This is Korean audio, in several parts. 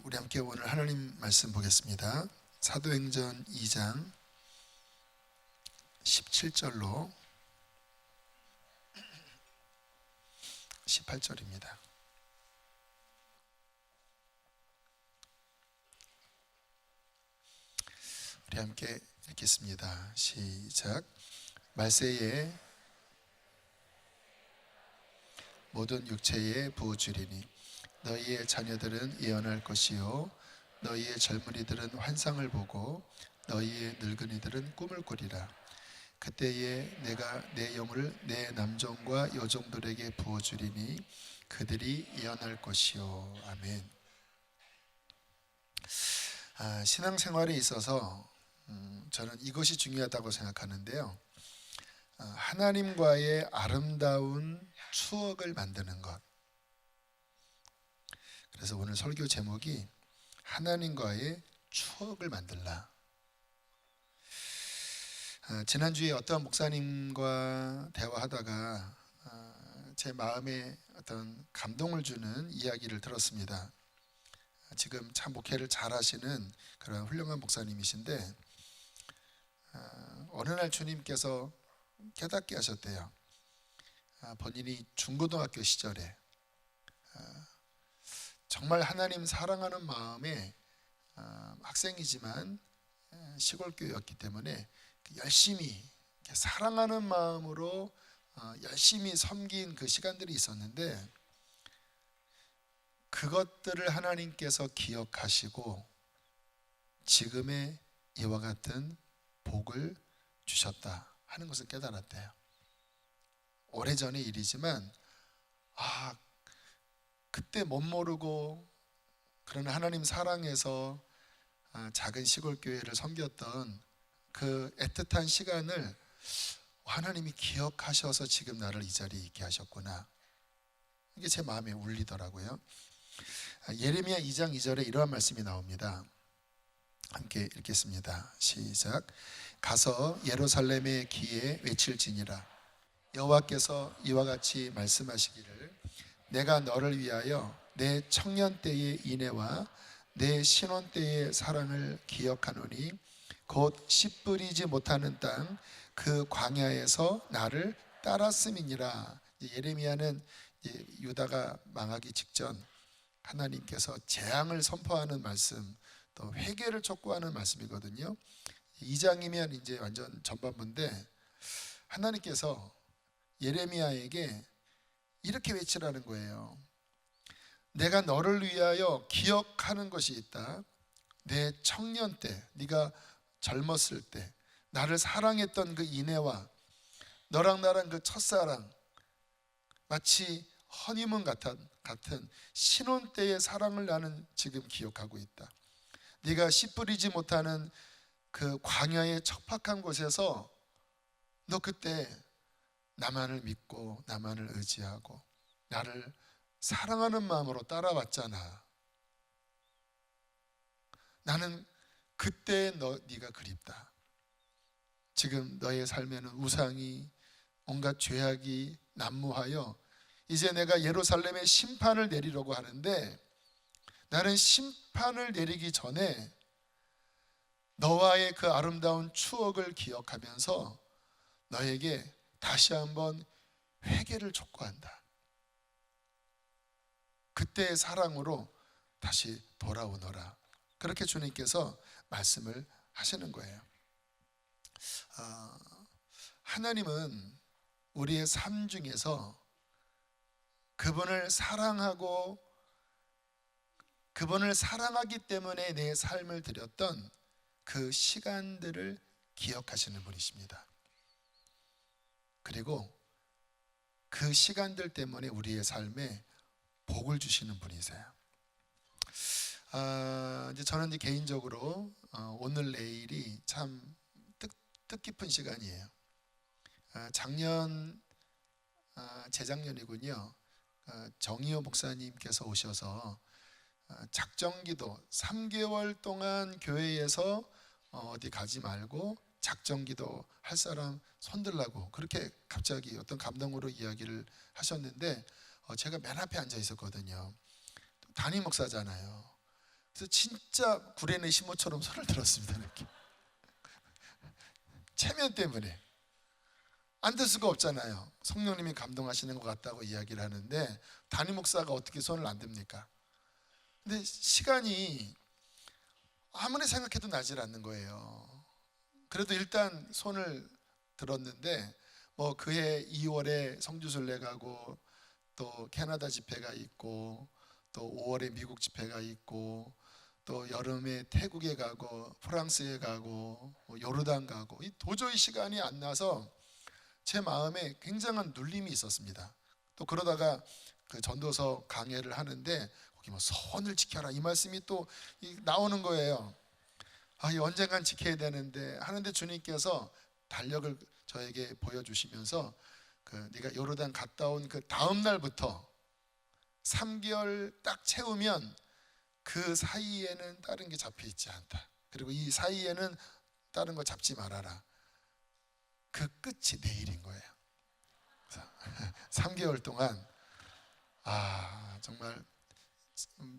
우리 함께 오늘 하나님 말씀 보겠습니다. 사도행전 2장 17절로 18절입니다. 우리 함께 읽겠습니다. 시작. 말세에 모든 육체에 부어주리니 너희의 자녀들은 예언할 것이요 너희의 젊은이들은 환상을 보고 너희의 늙은이들은 꿈을 꾸리라. 그때에 내가 내 영을 내 남종과 여종들에게 부어주리니 그들이 예언할 것이요. 아멘. 신앙생활에 있어서 저는 이것이 중요하다고 생각하는데요. 하나님과의 아름다운 추억을 만드는 것. 그래서 오늘 설교 제목이 하나님과의 추억을 만들라. 지난주에 어떤 목사님과 대화하다가 제 마음에 어떤 감동을 주는 이야기를 들었습니다. 지금 참 목회를 잘 하시는 그런 훌륭한 목사님이신데 어느 날 주님께서 깨닫게 하셨대요. 본인이 중고등학교 시절에 정말 하나님 사랑하는 마음에 학생이지만 시골교회였기 때문에 열심히 사랑하는 마음으로 열심히 섬긴 그 시간들이 있었는데 그것들을 하나님께서 기억하시고 지금의 이와 같은 복을 주셨다 하는 것을 깨달았대요. 오래전의 일이지만 그때 못 모르고 그런 하나님 사랑에서 작은 시골 교회를 섬겼던 그 애틋한 시간을 하나님이 기억하셔서 지금 나를 이 자리에 있게 하셨구나. 이게 제 마음에 울리더라고요. 예레미야 2장 2절에 이러한 말씀이 나옵니다. 함께 읽겠습니다. 시작. 가서 예루살렘의 귀에 외칠지니라. 여호와께서 이와 같이 말씀하시기를 내가 너를 위하여 내 청년 때의 인애와 내 신혼 때의 사랑을 기억하노니 곧 씨 뿌리지 못하는 땅 그 광야에서 나를 따랐음이니라. 예레미야는 유다가 망하기 직전 하나님께서 재앙을 선포하는 말씀, 또 회개를 촉구하는 말씀이거든요. 2장이면 이제 완전 전반부인데 하나님께서 예레미야에게 이렇게 외치라는 거예요. 내가 너를 위하여 기억하는 것이 있다. 내 청년 때, 네가 젊었을 때 나를 사랑했던 그 인애와 너랑 나랑 그 첫사랑, 마치 허니문 같은 신혼 때의 사랑을 나는 지금 기억하고 있다. 네가 씨 뿌리지 못하는 그 광야의 척박한 곳에서 너 그때 나만을 믿고 나만을 의지하고 나를 사랑하는 마음으로 따라왔잖아. 나는 그때 네가 그립다. 지금 너의 삶에는 우상이 온갖 죄악이 난무하여 이제 내가 예루살렘에 심판을 내리려고 하는데 나는 심판을 내리기 전에 너와의 그 아름다운 추억을 기억하면서 너에게 다시 한번 회개를 촉구한다. 그때의 사랑으로 다시 돌아오너라. 그렇게 주님께서 말씀을 하시는 거예요. 하나님은 우리의 삶 중에서 그분을 사랑하고 그분을 사랑하기 때문에 내 삶을 드렸던 그 시간들을 기억하시는 분이십니다. 그리고 그 시간들 때문에 우리의 삶에 복을 주시는 분이세요. 이제 저는 이제 개인적으로 오늘 내일이 참 뜻깊은 시간이에요. 작년 재작년이군요. 정의호 목사님께서 오셔서 작정기도 3개월 동안 교회에서 어디 가지 말고 작정기도 할 사람 손들라고 그렇게 갑자기 어떤 감동으로 이야기를 하셨는데 제가 맨 앞에 앉아 있었거든요. 담임 목사잖아요. 그래서 진짜 구레네 시모처럼 손을 들었습니다. 이렇게 체면 때문에 안 들 수가 없잖아요. 성령님이 감동하시는 것 같다고 이야기를 하는데 담임 목사가 어떻게 손을 안 듭니까? 근데 시간이 아무리 생각해도 나질 않는 거예요. 그래도 일단 손을 들었는데 뭐 그해 2월에 성주순례 가고 또 캐나다 집회가 있고 또 5월에 미국 집회가 있고 또 여름에 태국에 가고 프랑스에 가고 뭐 요르단 가고 도저히 시간이 안 나서 제 마음에 굉장한 눌림이 있었습니다. 또 그러다가 그 전도서 강해를 하는데 거기 뭐 선을 지켜라 이 말씀이 또 나오는 거예요. 이 언젠간 지켜야 되는데 하는데 주님께서 달력을 저에게 보여주시면서 네가 요르단 갔다 온 그 다음 날부터 3개월 딱 채우면 그 사이에는 다른 게 잡혀 있지 않다. 그리고 이 사이에는 다른 거 잡지 말아라. 그 끝이 내일인 거예요. 3개월 동안 정말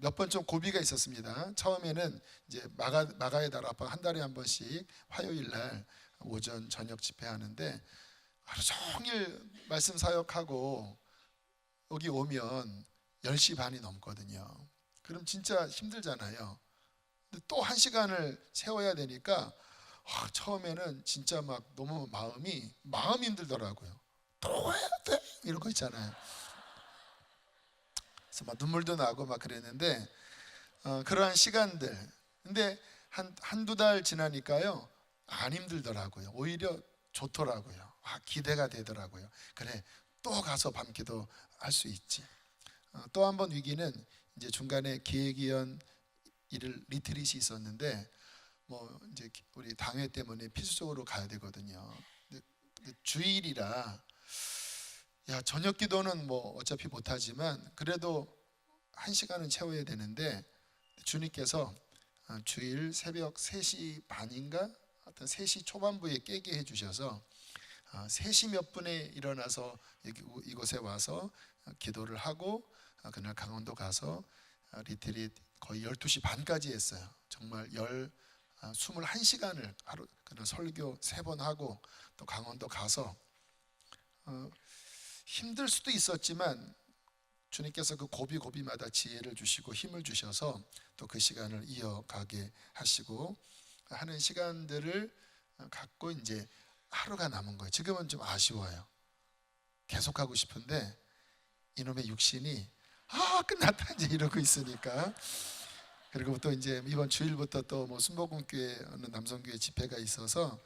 몇 번 좀 고비가 있었습니다. 처음에는 이제 마가의 날 아빠 한 달에 한 번씩 화요일 날 오전 저녁 집회하는데 하루 종일 말씀 사역하고 여기 오면 10시 반이 넘거든요. 그럼 진짜 힘들잖아요. 근데 또 1시간을 세워야 되니까 처음에는 진짜 막 너무 마음이 힘들더라고요. 또 해야 돼? 이런 거 있잖아요. 그래서 막 눈물도 나고 막 그랬는데 그러한 시간들. 근데 한두 달 지나니까요 안 힘들더라고요. 오히려 좋더라고요. 기대가 되더라고요. 그래 또 가서 밤기도 할 수 있지. 또 한 번 위기는 이제 중간에 기획위원 리트릿이 있었는데 뭐 이제 우리 당회 때문에 필수적으로 가야 되거든요. 근데 주일이라 저녁 기도는 뭐 어차피 못하지만 그래도 1시간은 채워야 되는데 주님께서 주일 새벽 3시 반인가 어떤 3시 초반부에 깨게 해주셔서 3시 몇 분에 일어나서 이곳에 와서 기도를 하고 그날 강원도 가서 리트릿 거의 12시 반까지 했어요. 정말 21시간을 하루 그날 설교 3번 하고 또 강원도 가서 힘들 수도 있었지만 주님께서 그 고비고비마다 지혜를 주시고 힘을 주셔서 또 그 시간을 이어가게 하시고 하는 시간들을 갖고 이제 하루가 남은 거예요. 지금은 좀 아쉬워요. 계속하고 싶은데 이놈의 육신이 끝났다 이제 이러고 있으니까. 그리고 또 이제 이번 주일부터 또 뭐 순복음교회 어느 남성교회 집회가 있어서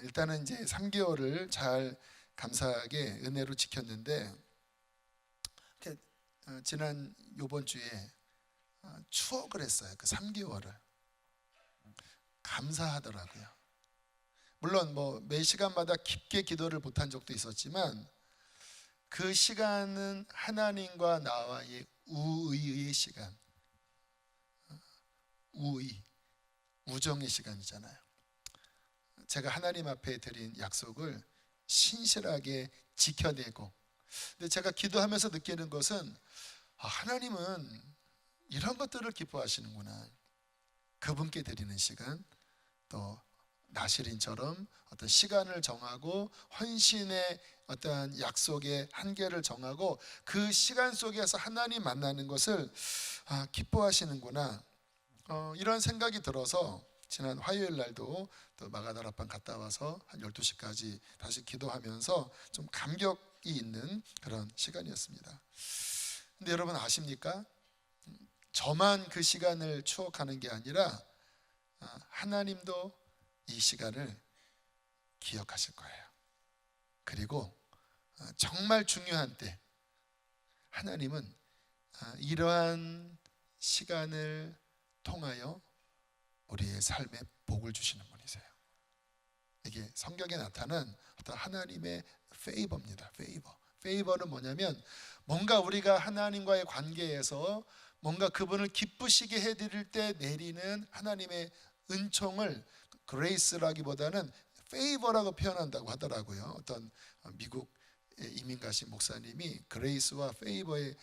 일단은 이제 3개월을 잘 감사하게 은혜로 지켰는데 지난 요번 주에 추억을 했어요. 그 3개월을 감사하더라고요. 물론 뭐 매 시간마다 깊게 기도를 못한 적도 있었지만 그 시간은 하나님과 나와의 우의의 시간, 우정의 시간이잖아요. 제가 하나님 앞에 드린 약속을 신실하게 지켜내고, 근데 제가 기도하면서 느끼는 것은 하나님은 이런 것들을 기뻐하시는구나. 그분께 드리는 시간, 또 나시린처럼 어떤 시간을 정하고 헌신의 어떠한 약속의 한계를 정하고 그 시간 속에서 하나님 만나는 것을 기뻐하시는구나. 이런 생각이 들어서 지난 화요일 날도 또 마가다락방 갔다 와서 한 12시까지 다시 기도하면서 좀 감격이 있는 그런 시간이었습니다. 근데 여러분 아십니까? 저만 그 시간을 추억하는 게 아니라 하나님도 이 시간을 기억하실 거예요. 그리고 정말 중요한 때 하나님은 이러한 시간을 통하여 우리의 삶에 복을 주시는 분이세요. 이게 성경에 나타난 어떤 하나님의 페이버입니다. 페이버는 뭐냐면 뭔가 우리가 하나님과의 관계에서 뭔가 그분을 기쁘시게 해드릴 때 내리는 하나님의 은총을 그레이스라기보다는 페이버라고 표현한다고 하더라고요. 어떤 미국 이민 가신 목사님이 그레이스와 페이버의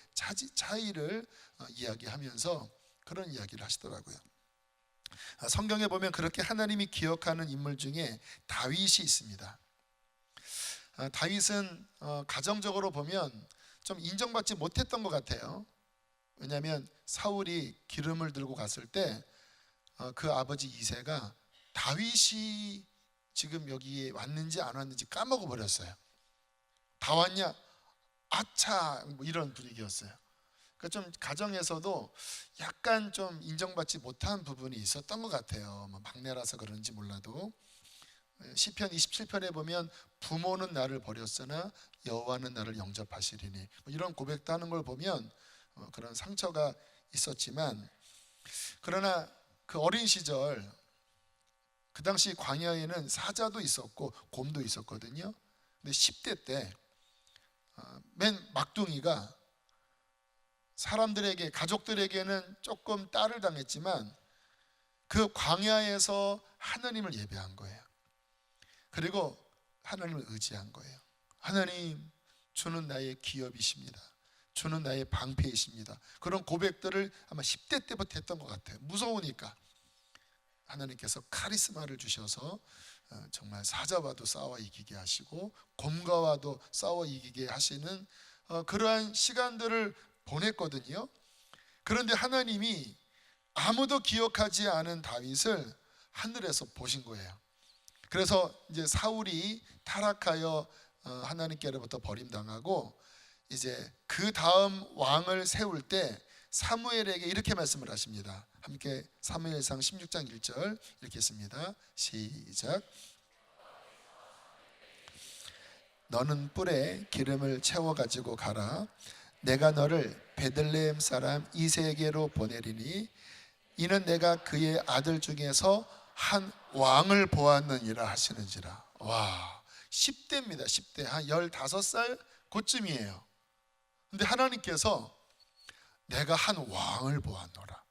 차이를 이야기하면서 그런 이야기를 하시더라고요. 성경에 보면 그렇게 하나님이 기억하는 인물 중에 다윗이 있습니다. 다윗은 가정적으로 보면 좀 인정받지 못했던 것 같아요. 왜냐하면 사울이 기름을 들고 갔을 때 그 아버지 이새가 다윗이 지금 여기에 왔는지 안 왔는지 까먹어 버렸어요. 다 왔냐? 아차, 뭐 이런 분위기였어요. 그러니까 좀 가정에서도 약간 좀 인정받지 못한 부분이 있었던 것 같아요. 뭐 막내라서 그런지 몰라도. 시편 27편에 보면 부모는 나를 버렸으나 여호와는 나를 영접하시리니, 뭐 이런 고백도 하는 걸 보면 그런 상처가 있었지만, 그러나 그 어린 시절 그 당시 광야에는 사자도 있었고 곰도 있었거든요. 근데 10대 때 맨 막둥이가 사람들에게, 가족들에게는 조금 딸을 당했지만 그 광야에서 하나님을 예배한 거예요. 그리고 하나님을 의지한 거예요. 하나님, 주는 나의 기업이십니다. 주는 나의 방패이십니다. 그런 고백들을 아마 10대 때부터 했던 것 같아요. 무서우니까 하나님께서 카리스마를 주셔서 정말 사자와도 싸워 이기게 하시고 곰과와도 싸워 이기게 하시는 그러한 시간들을 보냈거든요. 그런데 하나님이 아무도 기억하지 않은 다윗을 하늘에서 보신 거예요. 그래서 이제 사울이 타락하여 하나님께로부터 버림당하고 이제 그 다음 왕을 세울 때 사무엘에게 이렇게 말씀을 하십니다. 함께 사무엘상 16장 1절 이렇게 했습니다. 시작. 너는 뿔에 기름을 채워 가지고 가라. 내가 너를 베들레헴 사람 이새에게로 보내리니 이는 내가 그의 아들 중에서 한 왕을 보았느니라 하시는지라. 와, 10대입니다. 10대 한 15살 그쯤이에요. 근데 하나님께서 내가 한 왕을 보았노라.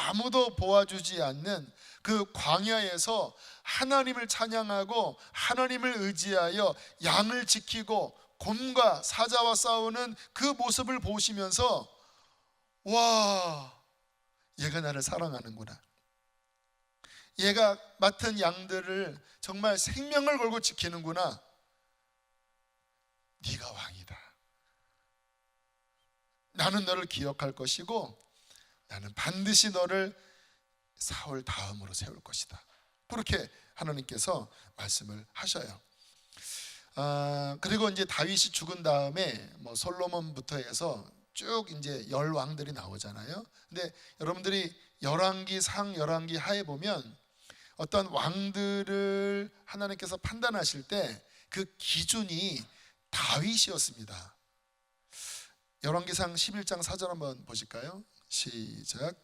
아무도 보아주지 않는 그 광야에서 하나님을 찬양하고 하나님을 의지하여 양을 지키고 곰과 사자와 싸우는 그 모습을 보시면서, 와, 얘가 나를 사랑하는구나. 얘가 맡은 양들을 정말 생명을 걸고 지키는구나. 네가 왕이다. 나는 너를 기억할 것이고 나는 반드시 너를 사울 다음으로 세울 것이다. 그렇게 하나님께서 말씀을 하셔요. 그리고 이제 다윗이 죽은 다음에 뭐 솔로몬부터 해서 쭉 이제 열 왕들이 나오잖아요. 근데 여러분들이 열왕기 상, 열왕기 하에 보면 어떤 왕들을 하나님께서 판단하실 때 그 기준이 다윗이었습니다. 열왕기상 11장 4절 한번 보실까요? 시작.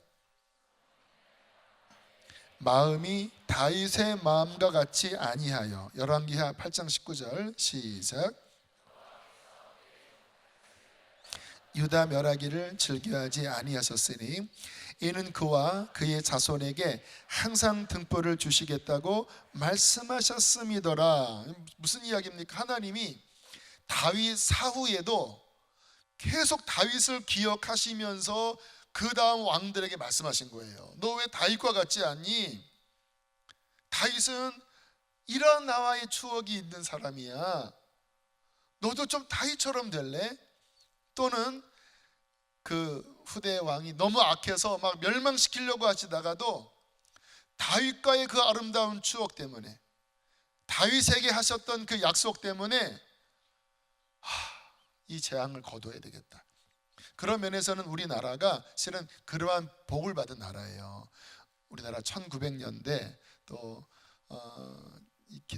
마음이 다윗의 마음과 같이 아니하여. 열왕기하 8장 19절 시작. 유다 멸하기를 즐겨하지 아니하셨으니 이는 그와 그의 자손에게 항상 등불을 주시겠다고 말씀하셨음이더라. 무슨 이야기입니까? 하나님이 다윗 사후에도 계속 다윗을 기억하시면서 그 다음 왕들에게 말씀하신 거예요. 너 왜 다윗과 같지 않니? 다윗은 이런 나와의 추억이 있는 사람이야. 너도 좀 다윗처럼 될래? 또는 그 후대 왕이 너무 악해서 막 멸망시키려고 하시다가도 다윗과의 그 아름다운 추억 때문에, 다윗에게 하셨던 그 약속 때문에 이 재앙을 거둬야 되겠다. 그런 면에서는 우리나라가 실은 그러한 복을 받은 나라예요. 우리나라 1900년대 또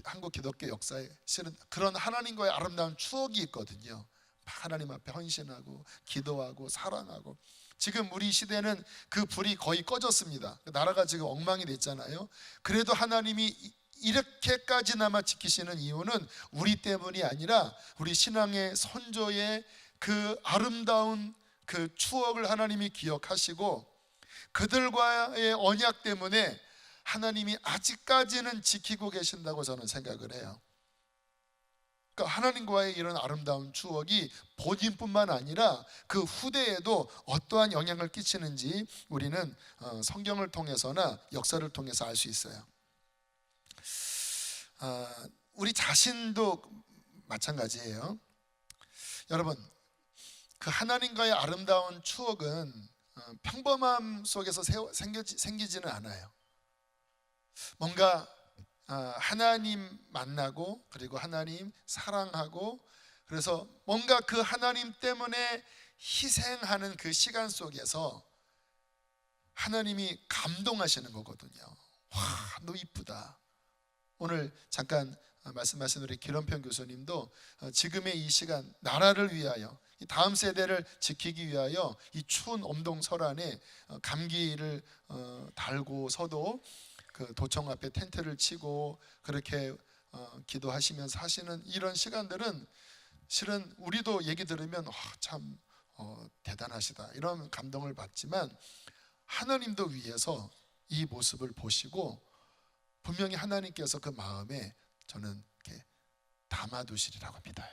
한국 기독교 역사에 실은 그런 하나님과의 아름다운 추억이 있거든요. 하나님 앞에 헌신하고 기도하고 사랑하고. 지금 우리 시대는 그 불이 거의 꺼졌습니다. 나라가 지금 엉망이 됐잖아요. 그래도 하나님이 이렇게까지나마 지키시는 이유는 우리 때문이 아니라 우리 신앙의 선조의 그 아름다운 그 추억을 하나님이 기억하시고 그들과의 언약 때문에 하나님이 아직까지는 지키고 계신다고 저는 생각을 해요. 그러니까 하나님과의 이런 아름다운 추억이 본인뿐만 아니라 그 후대에도 어떠한 영향을 끼치는지 우리는 성경을 통해서나 역사를 통해서 알 수 있어요. 우리 자신도 마찬가지예요. 여러분, 그 하나님과의 아름다운 추억은 평범함 속에서 생기지는 않아요. 뭔가 하나님 만나고, 그리고 하나님 사랑하고, 그래서 뭔가 그 하나님 때문에 희생하는 그 시간 속에서 하나님이 감동하시는 거거든요. 와, 너 이쁘다. 오늘 잠깐 말씀하신 우리 기런평 교수님도 지금의 이 시간, 나라를 위하여, 이 다음 세대를 지키기 위하여 이 추운 엄동 설안에 감기를 달고서도 그 도청 앞에 텐트를 치고 그렇게 기도하시면서 하시는 이런 시간들은 실은 우리도 얘기 들으면 참 대단하시다, 이런 감동을 받지만, 하나님도 위해서 이 모습을 보시고 분명히 하나님께서 그 마음에 저는 이렇게 담아두시리라고 믿어요.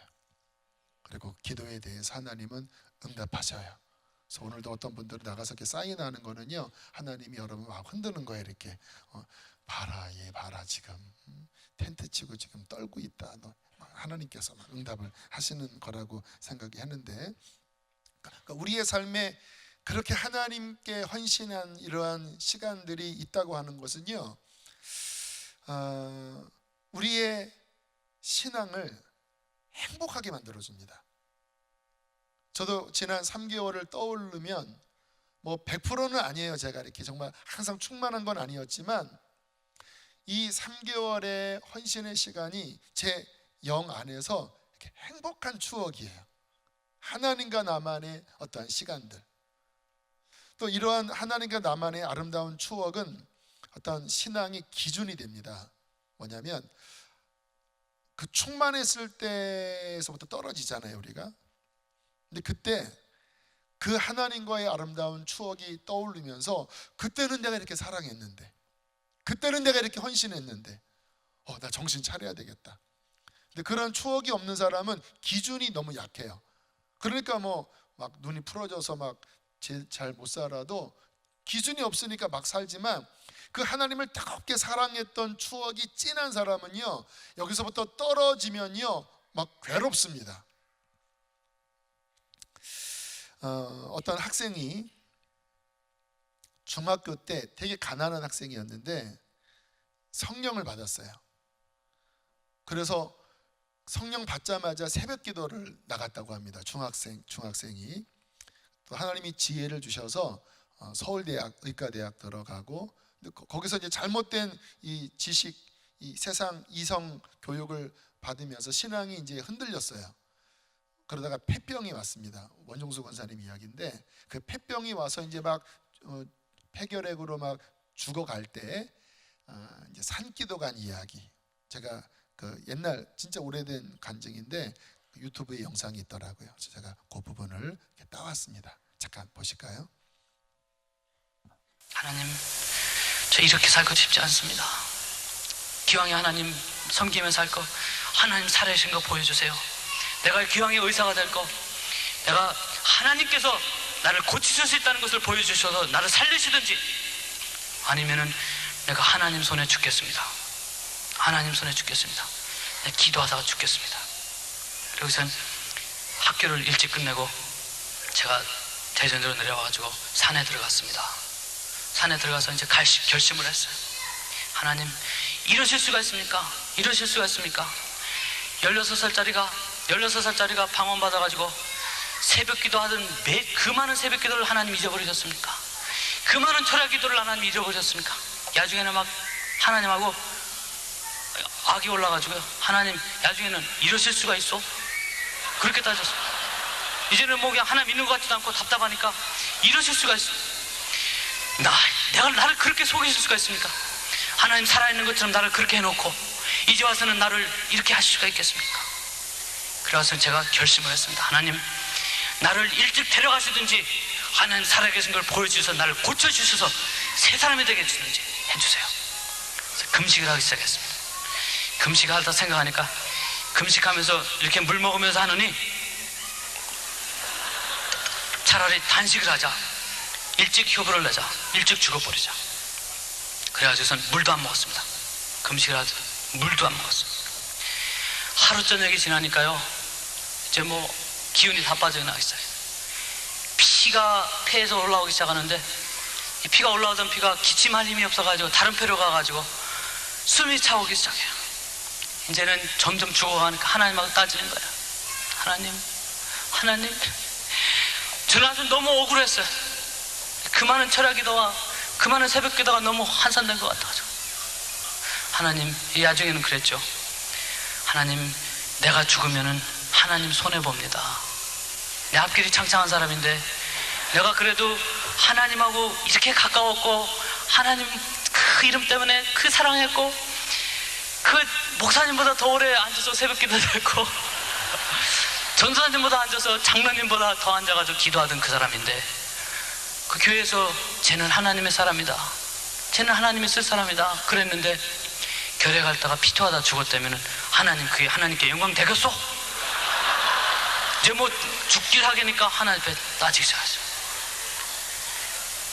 그리고 기도에 대해서 하나님은 응답하셔요. 그래서 오늘도 어떤 분들은 나가서 이렇게 사인하는 거는요, 하나님이 여러분 막 흔드는 거예요. 이렇게 봐라, 얘 봐라, 지금 텐트 치고 지금 떨고 있다. 너 하나님께서 막 응답을 하시는 거라고 생각이 하는데, 그러니까 우리의 삶에 그렇게 하나님께 헌신한 이러한 시간들이 있다고 하는 것은요, 우리의 신앙을 행복하게 만들어줍니다. 저도 지난 3개월을 떠오르면 뭐 100%는 아니에요. 제가 이렇게 정말 항상 충만한 건 아니었지만 이 3개월의 헌신의 시간이 제 영 안에서 이렇게 행복한 추억이에요. 하나님과 나만의 어떠한 시간들, 또 이러한 하나님과 나만의 아름다운 추억은 어떤 신앙의 기준이 됩니다. 뭐냐면 그 충만했을 때에서부터 떨어지잖아요, 우리가. 근데 그때 그 하나님과의 아름다운 추억이 떠오르면서, 그때는 내가 이렇게 사랑했는데, 그때는 내가 이렇게 헌신했는데, 나 정신 차려야 되겠다. 근데 그런 추억이 없는 사람은 기준이 너무 약해요. 그러니까 뭐 막 눈이 풀어져서 막 잘 못 살아도 기준이 없으니까 막 살지만, 그 하나님을 뜨겁게 사랑했던 추억이 진한 사람은요, 여기서부터 떨어지면요 막 괴롭습니다. 어떤 학생이 중학교 때 되게 가난한 학생이었는데 성령을 받았어요. 그래서 성령 받자마자 새벽 기도를 나갔다고 합니다. 중학생이 또 하나님이 지혜를 주셔서 서울대학 의과대학 들어가고, 거기서 이제 잘못된 이 지식, 이 세상 이성 교육을 받으면서 신앙이 이제 흔들렸어요. 그러다가 폐병이 왔습니다. 원종수 권사님 이야기인데, 그 폐병이 와서 이제 막 폐결핵으로 막 죽어갈 때 이제 산기도 간 이야기, 제가 그 옛날 진짜 오래된 간증인데 유튜브에 영상이 있더라고요. 그래서 제가 그 부분을 이렇게 따왔습니다. 잠깐 보실까요? 하나님, 저 이렇게 살고 싶지 않습니다. 기왕에 하나님 섬기면서 살 거, 하나님 살아계신 거 보여주세요. 내가 기왕에 의사가 될 거, 내가 하나님께서 나를 고치실 수 있다는 것을 보여주셔서 나를 살리시든지, 아니면은 내가 하나님 손에 죽겠습니다. 하나님 손에 죽겠습니다. 내가 기도하다가 죽겠습니다. 그리고선 학교를 일찍 끝내고 제가 대전으로 내려와가지고 산에 들어갔습니다. 산에 들어가서 이제 결심을 했어요. 하나님, 이러실 수가 있습니까? 이러실 수가 있습니까? 16살짜리가 방언받아가지고 새벽 기도하던 그 많은 새벽 기도를 하나님 잊어버리셨습니까? 그 많은 철학 기도를 하나님 잊어버리셨습니까? 야중에는 막 하나님하고 악이 올라가지고요, 하나님, 야중에는 이러실 수가 있어? 그렇게 따졌어요. 이제는 뭐 그냥 하나 믿는 것 같지도 않고 답답하니까, 이러실 수가 있어? 내가 나를 그렇게 속이실 수가 있습니까? 하나님 살아있는 것처럼 나를 그렇게 해놓고 이제 와서는 나를 이렇게 하실 수가 있겠습니까? 그래서 제가 결심을 했습니다. 하나님, 나를 일찍 데려가시든지 하나님 살아계신 걸 보여주셔서 나를 고쳐주셔서 새 사람이 되게 해주든지 해주세요. 그래서 금식을 하기 시작했습니다. 금식을 하다 생각하니까 금식하면서 이렇게 물 먹으면서 하느니 차라리 단식을 하자, 일찍 효부를 내자, 일찍 죽어버리자. 그래가지고선 물도 안 먹었습니다. 금식을 하자 물도 안 먹었어요. 하루 저녁이 지나니까요, 이제 뭐 기운이 다 빠져나가기 시작해요. 피가 폐에서 올라오기 시작하는데, 이 피가 올라오던 피가 기침할 힘이 없어가지고 다른 폐로 가가지고 숨이 차오기 시작해요. 이제는 점점 죽어가니까 하나님하고 따지는 거예요. 하나님, 저는 너무 억울했어요. 그 많은 철야 기도와 그 많은 새벽 기도가 너무 한산된 것 같아가지고, 하나님, 이 나중에는 그랬죠. 하나님, 내가 죽으면은 하나님 손해봅니다. 내 앞길이 창창한 사람인데 내가 그래도 하나님하고 이렇게 가까웠고, 하나님 그 이름 때문에 그 사랑했고, 그 목사님보다 더 오래 앉아서 새벽 기도 했고, 전도사님보다 앉아서 장로님보다 더 앉아가지고 기도하던 그 사람인데, 그 교회에서 쟤는 하나님의 사람이다, 쟤는 하나님이 쓸 사람이다 그랬는데, 결에 갔다가 피토하다 죽었다면 하나님, 그게 하나님께 영광 되겠소? 이제 뭐 죽길 하겠니까 하나님 앞에 따지기 시작했어요.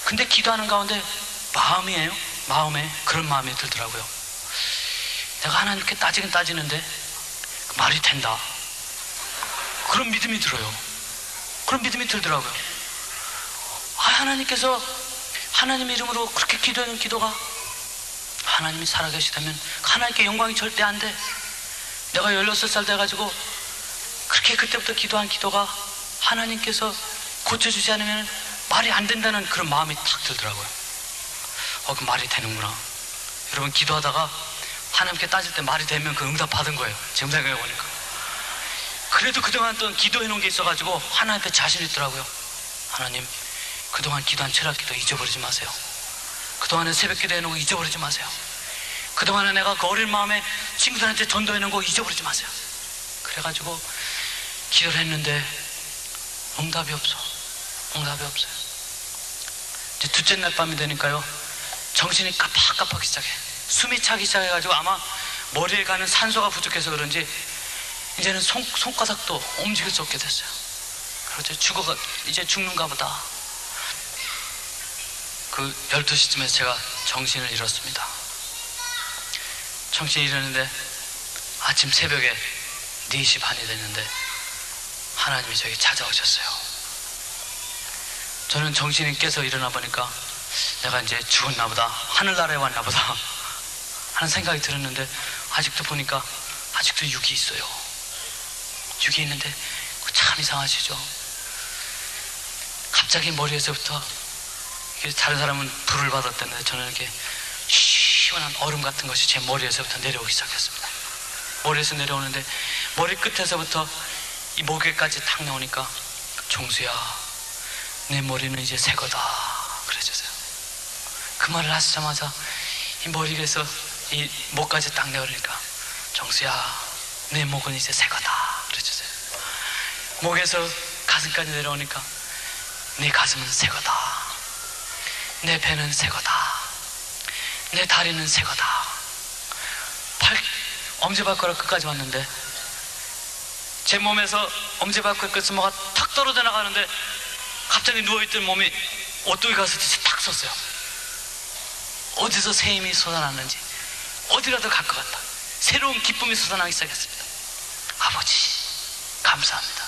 근데 기도하는 가운데 마음에 그런 마음이 들더라고요. 내가 하나님께 따지긴 따지는데 말이 된다, 그런 믿음이 들어요. 그런 믿음이 들더라고요. 하나님께서 하나님 이름으로 그렇게 기도하는 기도가 하나님이 살아계시다면 하나님께 영광이 절대 안 돼. 내가 16살 돼가지고 그렇게 그때부터 기도한 기도가 하나님께서 고쳐주지 않으면 말이 안 된다는 그런 마음이 탁 들더라고요. 그 말이 되는구나. 여러분, 기도하다가 하나님께 따질 때 말이 되면 그 응답 받은 거예요. 지금 생각해보니까. 그래도 그동안 또 기도해 놓은 게 있어가지고 하나님께 자신 있더라고요. 하나님, 그동안 기도한 철학 기도 잊어버리지 마세요. 그동안에 새벽 기도 해놓은 거 잊어버리지 마세요. 그동안에 내가 그 어린 마음에 친구들한테 전도해 놓은 거 잊어버리지 마세요. 그래가지고 기도를 했는데 응답이 없어요. 이제 둘째 날 밤이 되니까요, 정신이 깜빡깜빡 시작해. 숨이 차기 시작해가지고 아마 머리에 가는 산소가 부족해서 그런지 이제는 손가락도 움직일 수 없게 됐어요. 그래서 이제 죽는가 보다. 그 12시쯤에 제가 정신을 잃었습니다. 정신을 잃었는데 아침 새벽에 4시 반이 됐는데 하나님이 저에게 찾아오셨어요. 저는 정신이 깨서 일어나 보니까 내가 이제 죽었나 보다, 하늘나라에 왔나 보다 하는 생각이 들었는데, 아직도 보니까 아직도 육이 있어요. 육이 있는데 참 이상하시죠? 갑자기 머리에서부터, 다른 사람은 불을 받았다는데 저는 이렇게 시원한 얼음 같은 것이 제 머리에서부터 내려오기 시작했습니다. 머리에서 내려오는데 머리 끝에서부터 이 목에까지 탁 나오니까, 종수야, 내 머리는 이제 새 거다 그래주세요. 그 말을 하시자마자 이 머리에서 이 목까지 딱 내려오니까, 정수야, 내 목은 이제 새 거다 그래주세요. 목에서 가슴까지 내려오니까, 네 가슴은 새 거다, 내 배는 새 거다, 내 다리는 새 거다. 엄지발가락 끝까지 왔는데 제 몸에서 엄지발가락 끝에서 뭐가 탁 떨어져 나가는데, 갑자기 누워있던 몸이 오뚜기 가서 탁 섰어요. 어디서 새 힘이 솟아났는지 어디라도 갈 것 같다. 새로운 기쁨이 솟아나기 시작했습니다. 아버지, 감사합니다.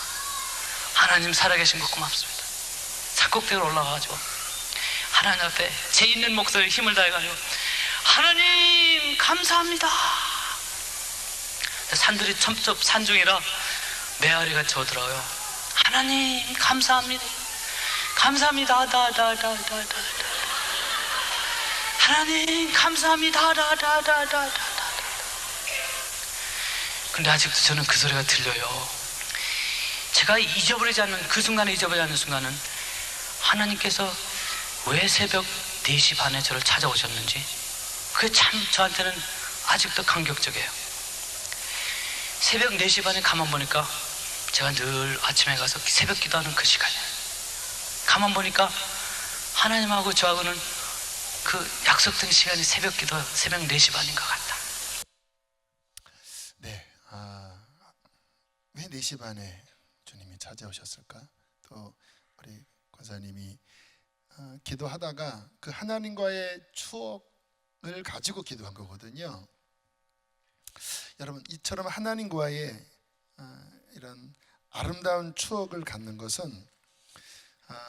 하나님 살아계신 것 고맙습니다. 산꼭대기로 올라가가지고 하나님 앞에 제 있는 목소리 힘을 다해가지고, 하나님 감사합니다. 산들이 첩첩 산중이라 메아리가 저더라고요. 하나님 감사합니다. 감사합니다. 다다다다다. 하나님 감사합니다. 다다다다다. 근데 아직도 저는 그 소리가 들려요. 제가 잊어버리지 않는 그 순간에, 잊어버리지 않는 순간은 하나님께서 왜 새벽 4시 반에 저를 찾아오셨는지, 그게 참 저한테는 아직도 감격적이에요. 새벽 4시 반에 가만 보니까 제가 늘 아침에 가서 새벽 기도하는 그 시간이에요. 가만 보니까 하나님하고 저하고는 그 약속된 시간이 새벽 기도, 새벽 4시 반인 것 같다. 네, 왜 4시 반에 주님이 찾아오셨을까? 또 우리 권사님이 기도하다가 그 하나님과의 추억을 가지고 기도한 거거든요. 여러분, 이처럼 하나님과의 이런 아름다운 추억을 갖는 것은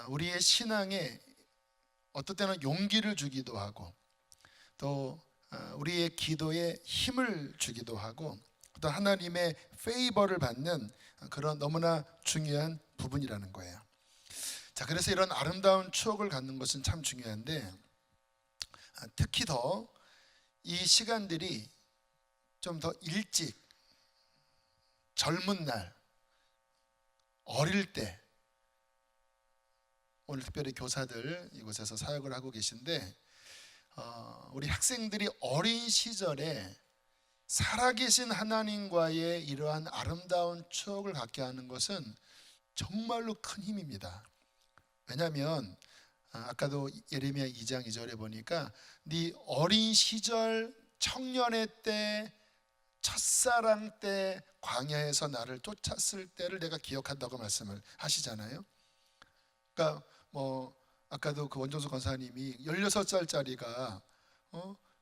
우리의 신앙에 어떨 때는 용기를 주기도 하고, 또 우리의 기도에 힘을 주기도 하고, 또 하나님의 페이버를 받는 그런 너무나 중요한 부분이라는 거예요. 자, 그래서 이런 아름다운 추억을 갖는 것은 참 중요한데, 특히 더 이 시간들이 좀 더 일찍, 젊은 날, 어릴 때, 오늘 특별히 교사들 이곳에서 사역을 하고 계신데, 우리 학생들이 어린 시절에 살아계신 하나님과의 이러한 아름다운 추억을 갖게 하는 것은 정말로 큰 힘입니다. 왜냐하면 아까도 예레미야 2장 2절에 보니까 네 어린 시절, 청년의 때, 첫사랑 때, 광야에서 나를 쫓았을 때를 내가 기억한다고 말씀을 하시잖아요. 그러니까 아까도 그 원종수 권사님이 16살짜리가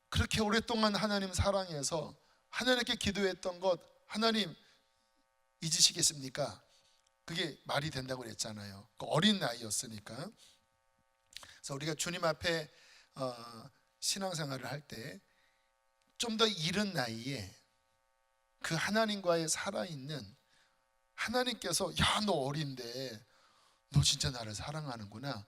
그렇게 오랫동안 하나님 사랑해서 하나님께 기도했던 것 하나님 잊으시겠습니까? 그게 말이 된다고 그랬잖아요. 그 어린 나이였으니까. 그래서 우리가 주님 앞에 신앙생활을 할 때 좀 더 이른 나이에 그 하나님과의 살아있는 하나님께서 야, 너 어린데 너 진짜 나를 사랑하는구나,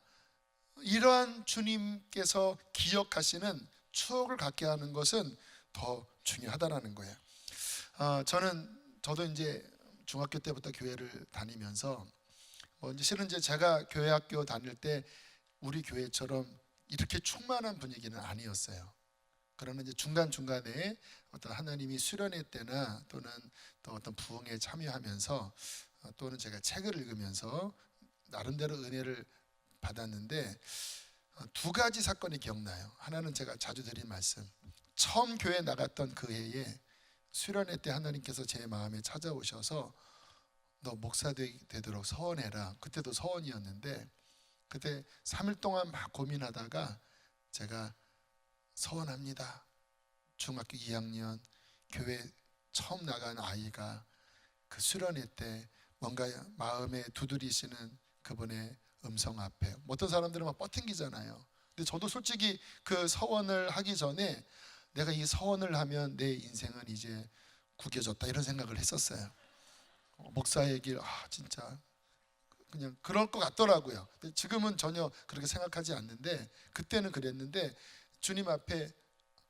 이러한 주님께서 기억하시는 추억을 갖게 하는 것은 더 중요하다라는 거예요. 저도 이제 중학교 때부터 교회를 다니면서 이제 실은 이제 제가 교회 학교 다닐 때 우리 교회처럼 이렇게 충만한 분위기는 아니었어요. 그러나 이제 중간중간에 어떤 하나님이 수련회 때나 또는 또 어떤 부흥에 참여하면서 또는 제가 책을 읽으면서 나름대로 은혜를 받았는데, 2가지 사건이 기억나요. 하나는 제가 자주 드린 말씀, 처음 교회 나갔던 그 해에 수련회 때 하나님께서 제 마음에 찾아오셔서 너 목사 되도록 서원해라. 그때도 서원이었는데, 그때 3일 동안 막 고민하다가 제가 서원합니다. 중학교 2학년 교회 처음 나간 아이가 그 수련회 때 뭔가 마음에 두드리시는 그분의 음성 앞에, 어떤 사람들은 막 뻗팅기잖아요. 근데 저도 솔직히 그 서원을 하기 전에 내가 이 서원을 하면 내 인생은 이제 구겨졌다, 이런 생각을 했었어요. 목사의 길, 진짜 그냥 그럴 것 같더라고요. 근데 지금은 전혀 그렇게 생각하지 않는데, 그때는 그랬는데 주님 앞에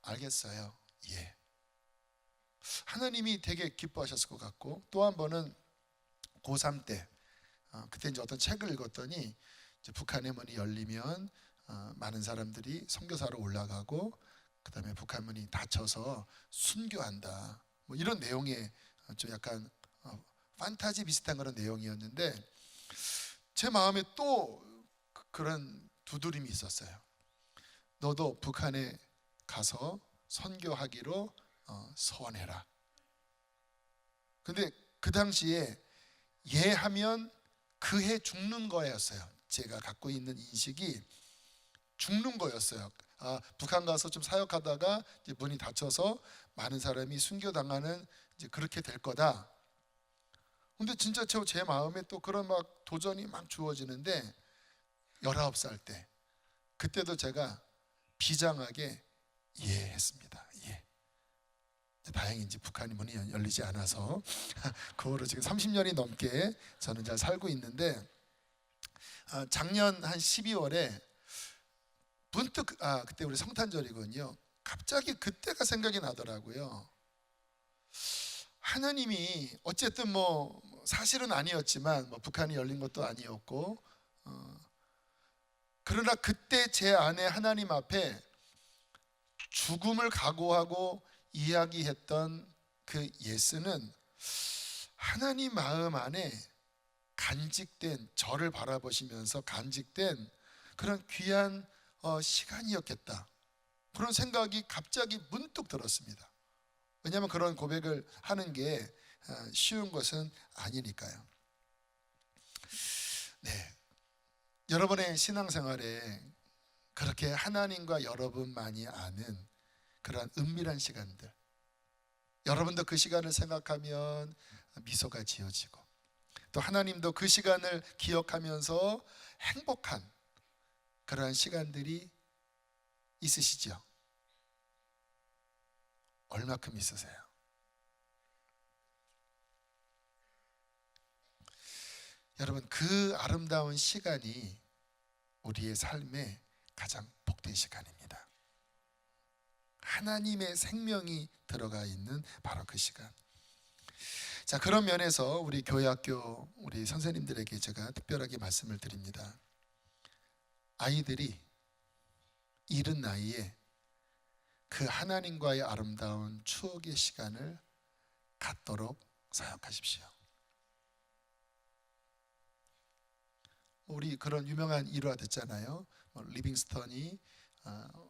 알겠어요. 예. 하나님이 되게 기뻐하셨을 것 같고, 또 한 번은 고3 때 그때 이제 어떤 책을 읽었더니 이제 북한의 문이 열리면 많은 사람들이 선교사로 올라가고 그다음에 북한 문이 닫혀서 순교한다, 이런 내용의 좀 약간 판타지 비슷한 그런 내용이었는데, 제 마음에 또 그런 두드림이 있었어요. 너도 북한에 가서 선교하기로 서원해라. 근데 그 당시에 예 하면 그 해 죽는 거였어요. 제가 갖고 있는 인식이 죽는 거였어요. 북한 가서 좀 사역하다가 이제 문이 닫혀서 많은 사람이 순교당하는, 이제 그렇게 될 거다. 근데 진짜 제 마음에 또 그런 막 도전이 막 주어지는데, 19살 때 그때도 제가 비장하게 예 했습니다. 예. 다행히 이제 북한이 문이 열리지 않아서 그 후로 지금 30년이 넘게 저는 잘 살고 있는데, 작년 한 12월에 문득 그때 우리 성탄절이군요. 갑자기 그때가 생각이 나더라고요. 하나님이 어쨌든 사실은 아니었지만 북한이 열린 것도 아니었고, 그러나 그때 제 안에 하나님 앞에 죽음을 각오하고 이야기했던 그 예스는 하나님 마음 안에 간직된, 저를 바라보시면서 간직된 그런 귀한 시간이었겠다, 그런 생각이 갑자기 문득 들었습니다. 왜냐하면 그런 고백을 하는 게 쉬운 것은 아니니까요. 네, 여러분의 신앙생활에 그렇게 하나님과 여러분만이 아는 그런 은밀한 시간들, 여러분도 그 시간을 생각하면 미소가 지어지고, 또 하나님도 그 시간을 기억하면서 행복한 그러한 시간들이 있으시죠? 얼마큼 있으세요? 여러분, 그 아름다운 시간이 우리의 삶의 가장 복된 시간입니다. 하나님의 생명이 들어가 있는 바로 그 시간. 자, 그런 면에서 우리 교회학교 우리 선생님들에게 제가 특별하게 말씀을 드립니다. 아이들이 이른 나이에 그 하나님과의 아름다운 추억의 시간을 갖도록 사역하십시오. 우리 그런 유명한 일화 됐잖아요. 리빙스턴이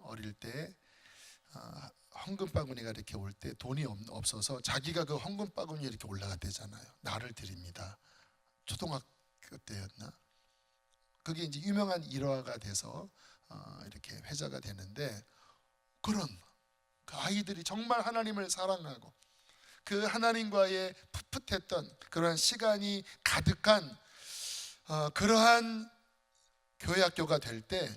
어릴 때 헌금 바구니가 이렇게 올 때 돈이 없어서 자기가 그 헌금 바구니에 이렇게 올라갔대잖아요. 나를 드립니다. 초등학교 때였나? 그게 이제 유명한 일화가 돼서 이렇게 회자가 되는데, 그런 그 아이들이 정말 하나님을 사랑하고 그 하나님과의 풋풋했던 그런 시간이 가득한 그러한 교회학교가 될 때,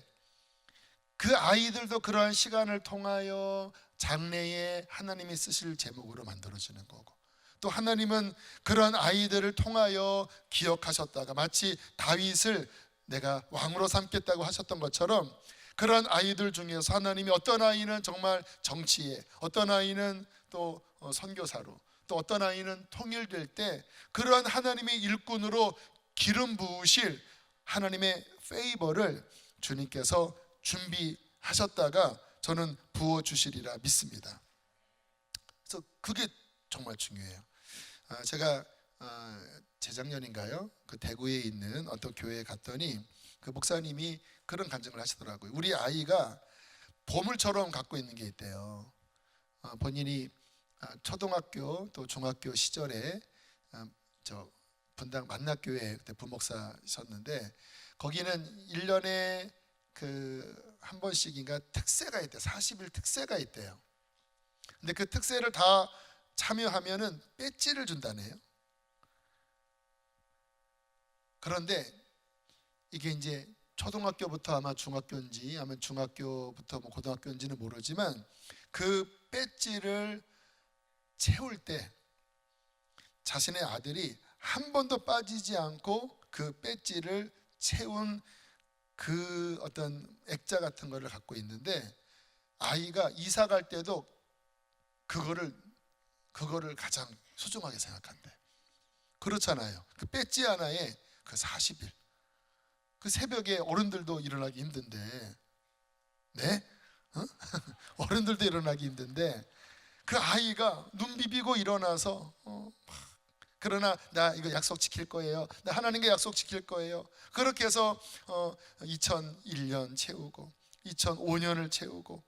그 아이들도 그러한 시간을 통하여 장래에 하나님이 쓰실 제목으로 만들어지는 거고, 또 하나님은 그런 아이들을 통하여 기억하셨다가 마치 다윗을 내가 왕으로 삼겠다고 하셨던 것처럼, 그런 아이들 중에서 하나님이 어떤 아이는 정말 정치에, 어떤 아이는 또 선교사로, 또 어떤 아이는 통일될 때 그러한 하나님의 일꾼으로 기름 부으실 하나님의 페이버를 주님께서 준비하셨다가 저는 부어주시리라 믿습니다. 그래서 그게 정말 중요해요. 제가 재작년인가요? 그 대구에 있는 어떤 교회에 갔더니 그 목사님이 그런 간증을 하시더라고요. 우리 아이가 보물처럼 갖고 있는 게 있대요. 본인이 초등학교 또 중학교 시절에 저 분당 만납교회 그때 부목사셨는데, 거기는 1년에 그 한 번씩인가 특세가 있대요. 40일 특세가 있대요. 근데 그 특세를 다 참여하면은 배지를 준다네요. 그런데 이게 이제 초등학교부터 아마 중학교인지 아니면 중학교부터 뭐 고등학교인지는 모르지만, 그 배지를 채울 때 자신의 아들이 한 번도 빠지지 않고 그 배지를 채운 그 어떤 액자 같은 거를 갖고 있는데, 아이가 이사 갈 때도 그거를 가장 소중하게 생각한대. 그렇잖아요. 그 배지 하나에 그 40일, 그 새벽에 어른들도 일어나기 힘든데, 네? 어른들도 일어나기 힘든데 그 아이가 눈 비비고 일어나서 그러나 나 이거 약속 지킬 거예요. 나 하나님께 약속 지킬 거예요. 그렇게 해서 2001년 채우고 2005년을 채우고,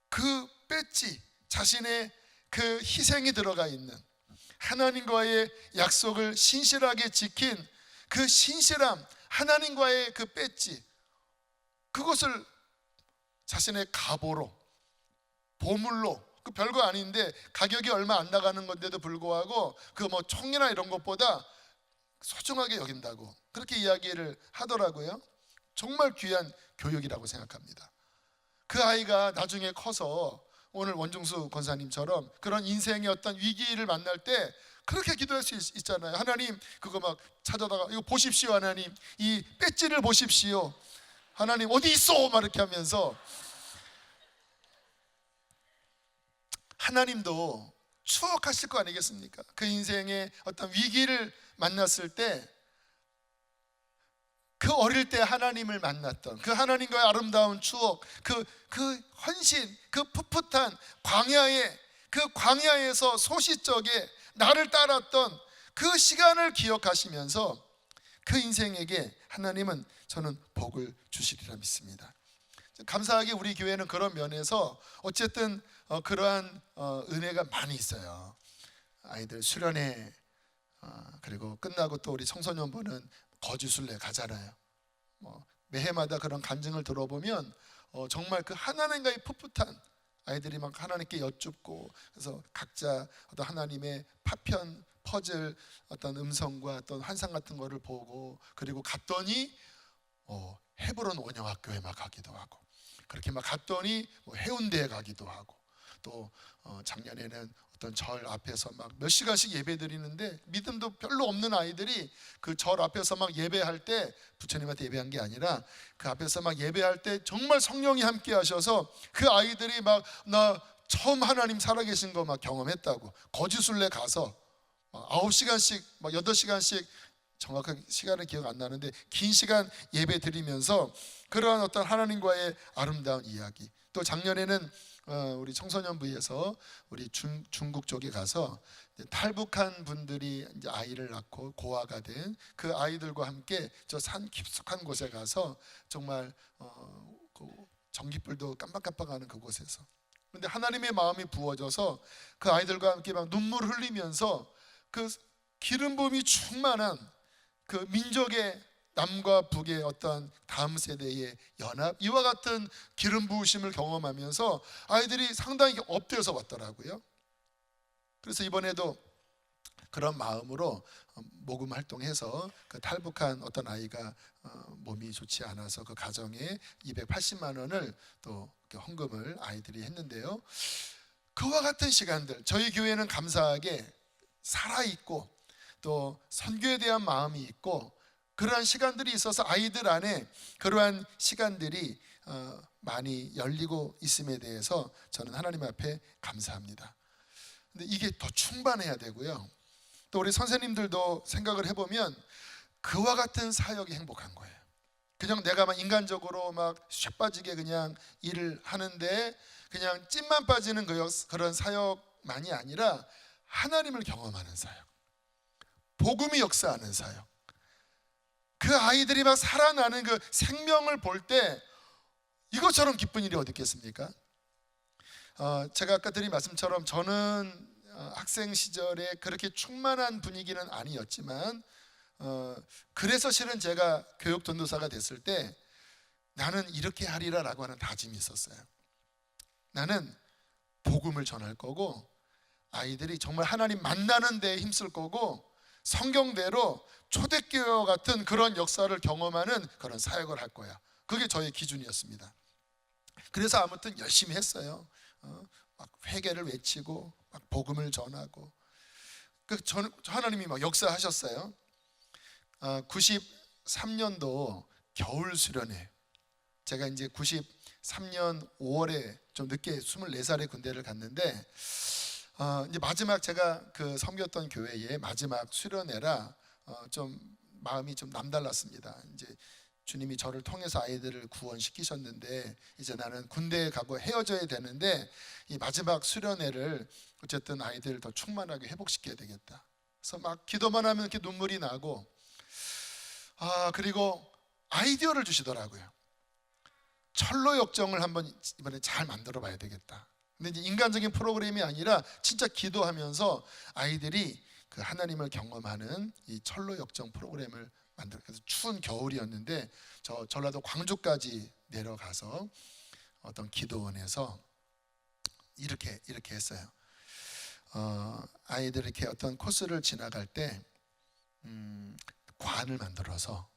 그 배지, 자신의 그 희생이 들어가 있는 하나님과의 약속을 신실하게 지킨 그 신실함, 하나님과의 그 배지, 그것을 자신의 갑오로, 보물로, 그 별거 아닌데 가격이 얼마 안 나가는 건데도 불구하고 그 뭐 총이나 이런 것보다 소중하게 여긴다고 그렇게 이야기를 하더라고요. 정말 귀한 교육이라고 생각합니다. 그 아이가 나중에 커서 오늘 원중수 권사님처럼 그런 인생의 어떤 위기를 만날 때 그렇게 기도할 수 있잖아요. 하나님, 그거 막 찾아다가 이거 보십시오. 하나님, 이 배지를 보십시오. 하나님 어디 있어? 막 이렇게 하면서. 하나님도 추억하실 거 아니겠습니까? 그 인생의 어떤 위기를 만났을 때 그 어릴 때 하나님을 만났던 그 하나님과의 아름다운 추억, 그 헌신, 그 풋풋한 광야에, 그 광야에서 소시적에 나를 따랐던 그 시간을 기억하시면서 그 인생에게 하나님은 저는 복을 주시리라 믿습니다. 감사하게 우리 교회는 그런 면에서 어쨌든 그러한 은혜가 많이 있어요. 아이들 수련회 그리고 끝나고 또 우리 청소년부는 거주순례 가잖아요. 매해마다 그런 간증을 들어보면 정말 그 하나님과의 풋풋한 아이들이 막 하나님께 여쭙고, 그래서 각자 어떤 하나님의 파편 퍼즐 어떤 음성과 어떤 환상 같은 거를 보고, 그리고 갔더니 헤브론 원영학교에 막 가기도 하고, 그렇게 막 갔더니 해운대에 가기도 하고, 또 작년에는 어떤 절 앞에서 막 몇 시간씩 예배 드리는데, 믿음도 별로 없는 아이들이 그 절 앞에서 막 예배할 때, 부처님한테 예배한 게 아니라 그 앞에서 막 예배할 때 정말 성령이 함께 하셔서 그 아이들이 막 나 처음 하나님 살아계신 거 막 경험했다고, 거주순례 가서 9시간씩 막 8시간씩, 정확한 시간은 기억 안 나는데 긴 시간 예배 드리면서 그러한 어떤 하나님과의 아름다운 이야기. 또 작년에는 우리 청소년부에서 우리 중국 쪽에 가서 탈북한 분들이 이제 아이를 낳고 고아가 된 그 아이들과 함께 저 산 깊숙한 곳에 가서 정말 그 전깃불도 깜빡깜빡하는 그곳에서, 그런데 하나님의 마음이 부어져서 그 아이들과 함께 막 눈물 흘리면서 그 기름 부음이 충만한 그 민족의 남과 북의 어떤 다음 세대의 연합, 이와 같은 기름 부으심을 경험하면서 아이들이 상당히 업되어서 왔더라고요. 그래서 이번에도 그런 마음으로 모금 활동해서 그 탈북한 어떤 아이가 몸이 좋지 않아서 그 가정에 280만 원을 또 헌금을 아이들이 했는데요. 그와 같은 시간들, 저희 교회는 감사하게 살아있고 또 선교에 대한 마음이 있고, 그러한 시간들이 있어서 아이들 안에 그러한 시간들이 많이 열리고 있음에 대해서 저는 하나님 앞에 감사합니다. 근데 이게 더 충만해야 되고요. 또 우리 선생님들도 생각을 해보면 그와 같은 사역이 행복한 거예요. 그냥 내가 막 인간적으로 막 쇠빠지게 그냥 일을 하는데 그냥 찐만 빠지는 그런 사역만이 아니라 하나님을 경험하는 사역, 복음이 역사하는 사역, 그 아이들이 막 살아나는 그 생명을 볼 때 이것처럼 기쁜 일이 어디 있겠습니까? 제가 아까 드린 말씀처럼 저는 학생 시절에 그렇게 충만한 분위기는 아니었지만 그래서 실은 제가 교육 전도사가 됐을 때 나는 이렇게 하리라 라고 하는 다짐이 있었어요. 나는 복음을 전할 거고, 아이들이 정말 하나님 만나는 데에 힘쓸 거고, 성경대로 초대교회와 같은 그런 역사를 경험하는 그런 사역을 할 거야. 그게 저의 기준이었습니다. 그래서 아무튼 열심히 했어요. 막 회개를 외치고 막 복음을 전하고, 하나님이 막 역사하셨어요. 93년도 겨울 수련회, 제가 이제 93년 5월에 좀 늦게 24살에 군대를 갔는데 이제 마지막 제가 그 섬겼던 교회의 마지막 수련회라 좀 마음이 좀 남달랐습니다. 이제 주님이 저를 통해서 아이들을 구원시키셨는데 이제 나는 군대에 가고 헤어져야 되는데 이 마지막 수련회를 어쨌든 아이들을 더 충만하게 회복시켜야 되겠다. 그래서 막 기도만 하면 이렇게 눈물이 나고, 그리고 아이디어를 주시더라고요. 철로 역정을 한번 이번에 잘 만들어 봐야 되겠다. 근데 이제 인간적인 프로그램이 아니라 진짜 기도하면서 아이들이 그 하나님을 경험하는 이 철로 역정 프로그램을 만들어서, 추운 겨울이었는데 저 전라도 광주까지 내려가서 어떤 기도원에서 이렇게 했어요. 아이들 이렇게 어떤 코스를 지나갈 때 관을 만들어서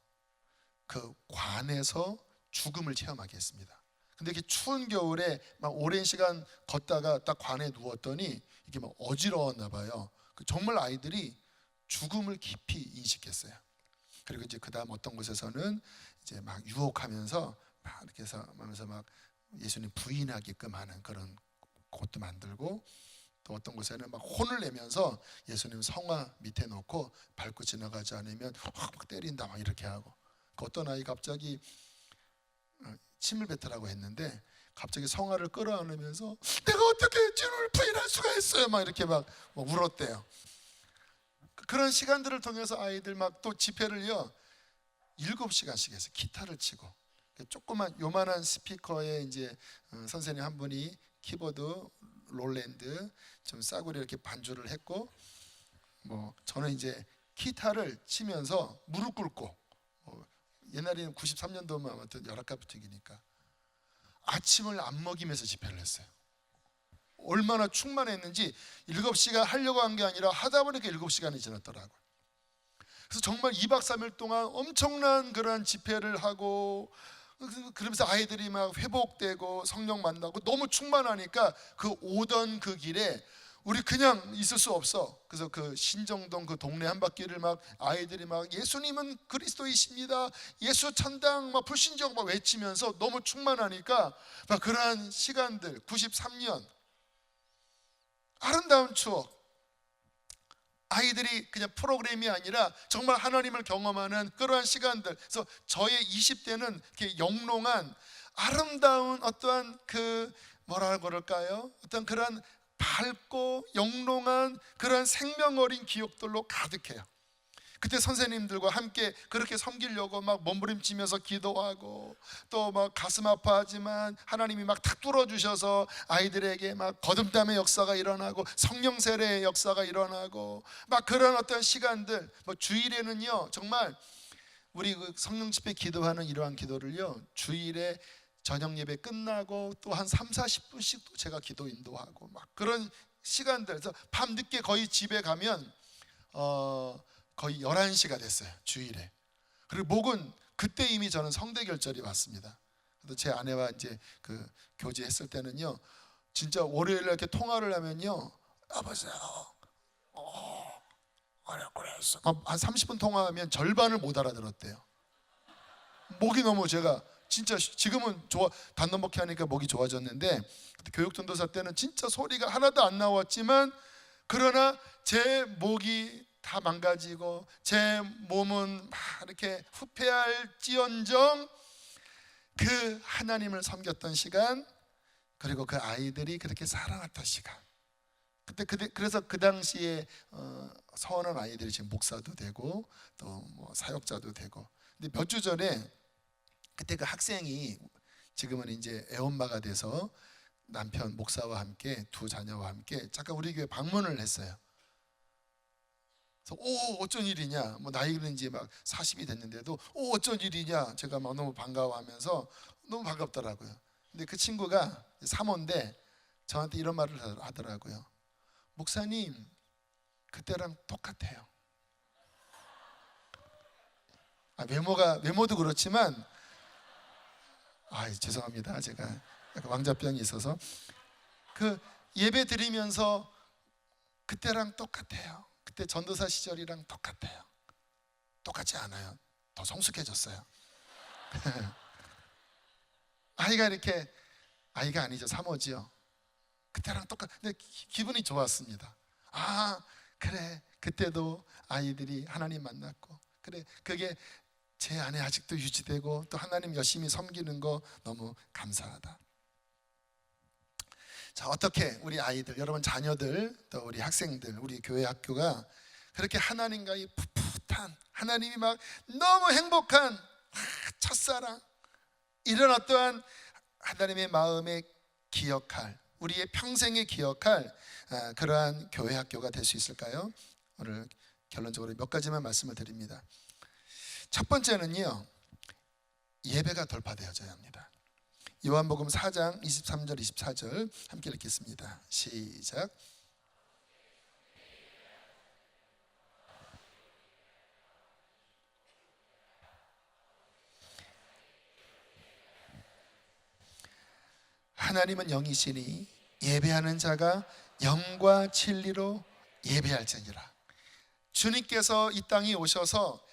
그 관에서 죽음을 체험하게 했습니다. 근데 이렇게 추운 겨울에 막 오랜 시간 걷다가 딱 관에 누웠더니 이게 막 어지러웠나 봐요. 정말 아이들이 죽음을 깊이 인식했어요. 그리고 이제 그 다음 어떤 곳에서는 이제 막 유혹하면서 막 이렇게 해서 하면서 막 예수님 부인하게끔 하는 그런 곳도 만들고, 또 어떤 곳에는 막 혼을 내면서 예수님 성화 밑에 놓고 밟고 지나가지 않으면 확 때린다 막 이렇게 하고, 그 어떤 아이 갑자기 침을 뱉으라고 했는데 갑자기 성화를 끌어안으면서 내가 어떻게 주님을 부인할 수가 있어요 막 이렇게 막 울었대요. 그런 시간들을 통해서 아이들 막 또 집회를요 7시간씩 해서 기타를 치고, 조그만 요만한 스피커에 이제 선생님 한 분이 키보드 롤랜드 좀 싸구려 이렇게 반주를 했고, 뭐 저는 이제 기타를 치면서 무릎 꿇고, 옛날에는 93년도면 아무튼 열악가부터기니까 아침을 안 먹이면서 집회를 했어요. 얼마나 충만했는지 7시간 하려고 한 게 아니라 하다 보니까 7시간이 지났더라고요. 그래서 정말 2박 3일 동안 엄청난 그런 집회를 하고, 그러면서 아이들이 막 회복되고 성령 만나고 너무 충만하니까 그 오던 그 길에 우리 그냥 있을 수 없어. 그래서 그 신정동 그 동네 한 바퀴를 막 아이들이 막 예수님은 그리스도이십니다, 예수 천당 막 불신자고 막 외치면서 너무 충만하니까 막 그러한 시간들, 93년 아름다운 추억, 아이들이 그냥 프로그램이 아니라 정말 하나님을 경험하는 그러한 시간들. 그래서 저의 20대는 이렇게 영롱한 아름다운 어떠한 그 뭐라 그럴까요? 어떤 그런 밝고 영롱한 그런 생명 어린 기억들로 가득해요. 그때 선생님들과 함께 그렇게 섬기려고 막 몸부림치면서 기도하고, 또 막 가슴 아파하지만 하나님이 막 탁 뚫어주셔서 아이들에게 막 거듭남의 역사가 일어나고 성령 세례의 역사가 일어나고 막 그런 어떤 시간들. 뭐 주일에는요 정말 우리 그 성령 집회 기도하는 이러한 기도를요 주일에 저녁 예배 끝나고 또 한 30-40분씩 또 제가 기도 인도하고 막 그런 시간들. 그래서 밤 늦게 거의 집에 가면 거의 11시가 됐어요 주일에. 그리고 목은 그때 이미 저는 성대결절이 왔습니다. 그래서 제 아내와 이제 그 교제했을 때는요 진짜 월요일에 이렇게 통화를 하면요, 여보세요, 한 30분 통화하면 절반을 못 알아들었대요. 목이 너무, 제가 진짜 지금은 단넘먹기 하니까 목이 좋아졌는데 그때 교육전도사 때는 진짜 소리가 하나도 안 나왔지만, 그러나 제 목이 다 망가지고 제 몸은 막 이렇게 후패할지언정 그 하나님을 섬겼던 시간, 그리고 그 아이들이 그렇게 사랑했던 시간. 그래서 그 당시에 서원한 아이들이 지금 목사도 되고 또 뭐 사역자도 되고. 근데 몇 주 전에 그때 그 학생이 지금은 이제 애엄마가 돼서 남편 목사와 함께 두 자녀와 함께 잠깐 우리 교회 방문을 했어요. 그래서 어쩐 일이냐, 뭐 나이는 이제 막 40이 됐는데도 어쩐 일이냐, 제가 막 너무 반가워하면서 너무 반갑더라고요. 근데 그 친구가 사모인데 저한테 이런 말을 하더라고요. 목사님, 그때랑 똑같아요. 외모도 그렇지만 죄송합니다, 제가 약간 왕자병이 있어서 그 예배 드리면서 그때랑 똑같아요. 그때 전도사 시절이랑 똑같아요. 똑같지 않아요. 더 성숙해졌어요. 아이가 아니죠, 사모지요. 그때랑 근데 기분이 좋았습니다. 그래, 그때도 아이들이 하나님 만났고, 그래, 그게 제 안에 아직도 유지되고 또 하나님 열심히 섬기는 거 너무 감사하다. 자, 어떻게 우리 아이들, 여러분 자녀들, 또 우리 학생들, 우리 교회 학교가 그렇게 하나님과의 풋풋한, 하나님이 막 너무 행복한 첫사랑, 이런 어떠한 하나님의 마음에 기억할, 우리의 평생에 기억할 그러한 교회 학교가 될 수 있을까요? 오늘 결론적으로 몇 가지만 말씀을 드립니다. 첫 번째는요, 예배가 돌파되어져야 합니다. 요한복음 4장 23절 24절 함께 읽겠습니다. 시작. 하나님은 영이시니 예배하는 자가 영과 진리로 예배할지니라. 주님께서 이 땅에 오셔서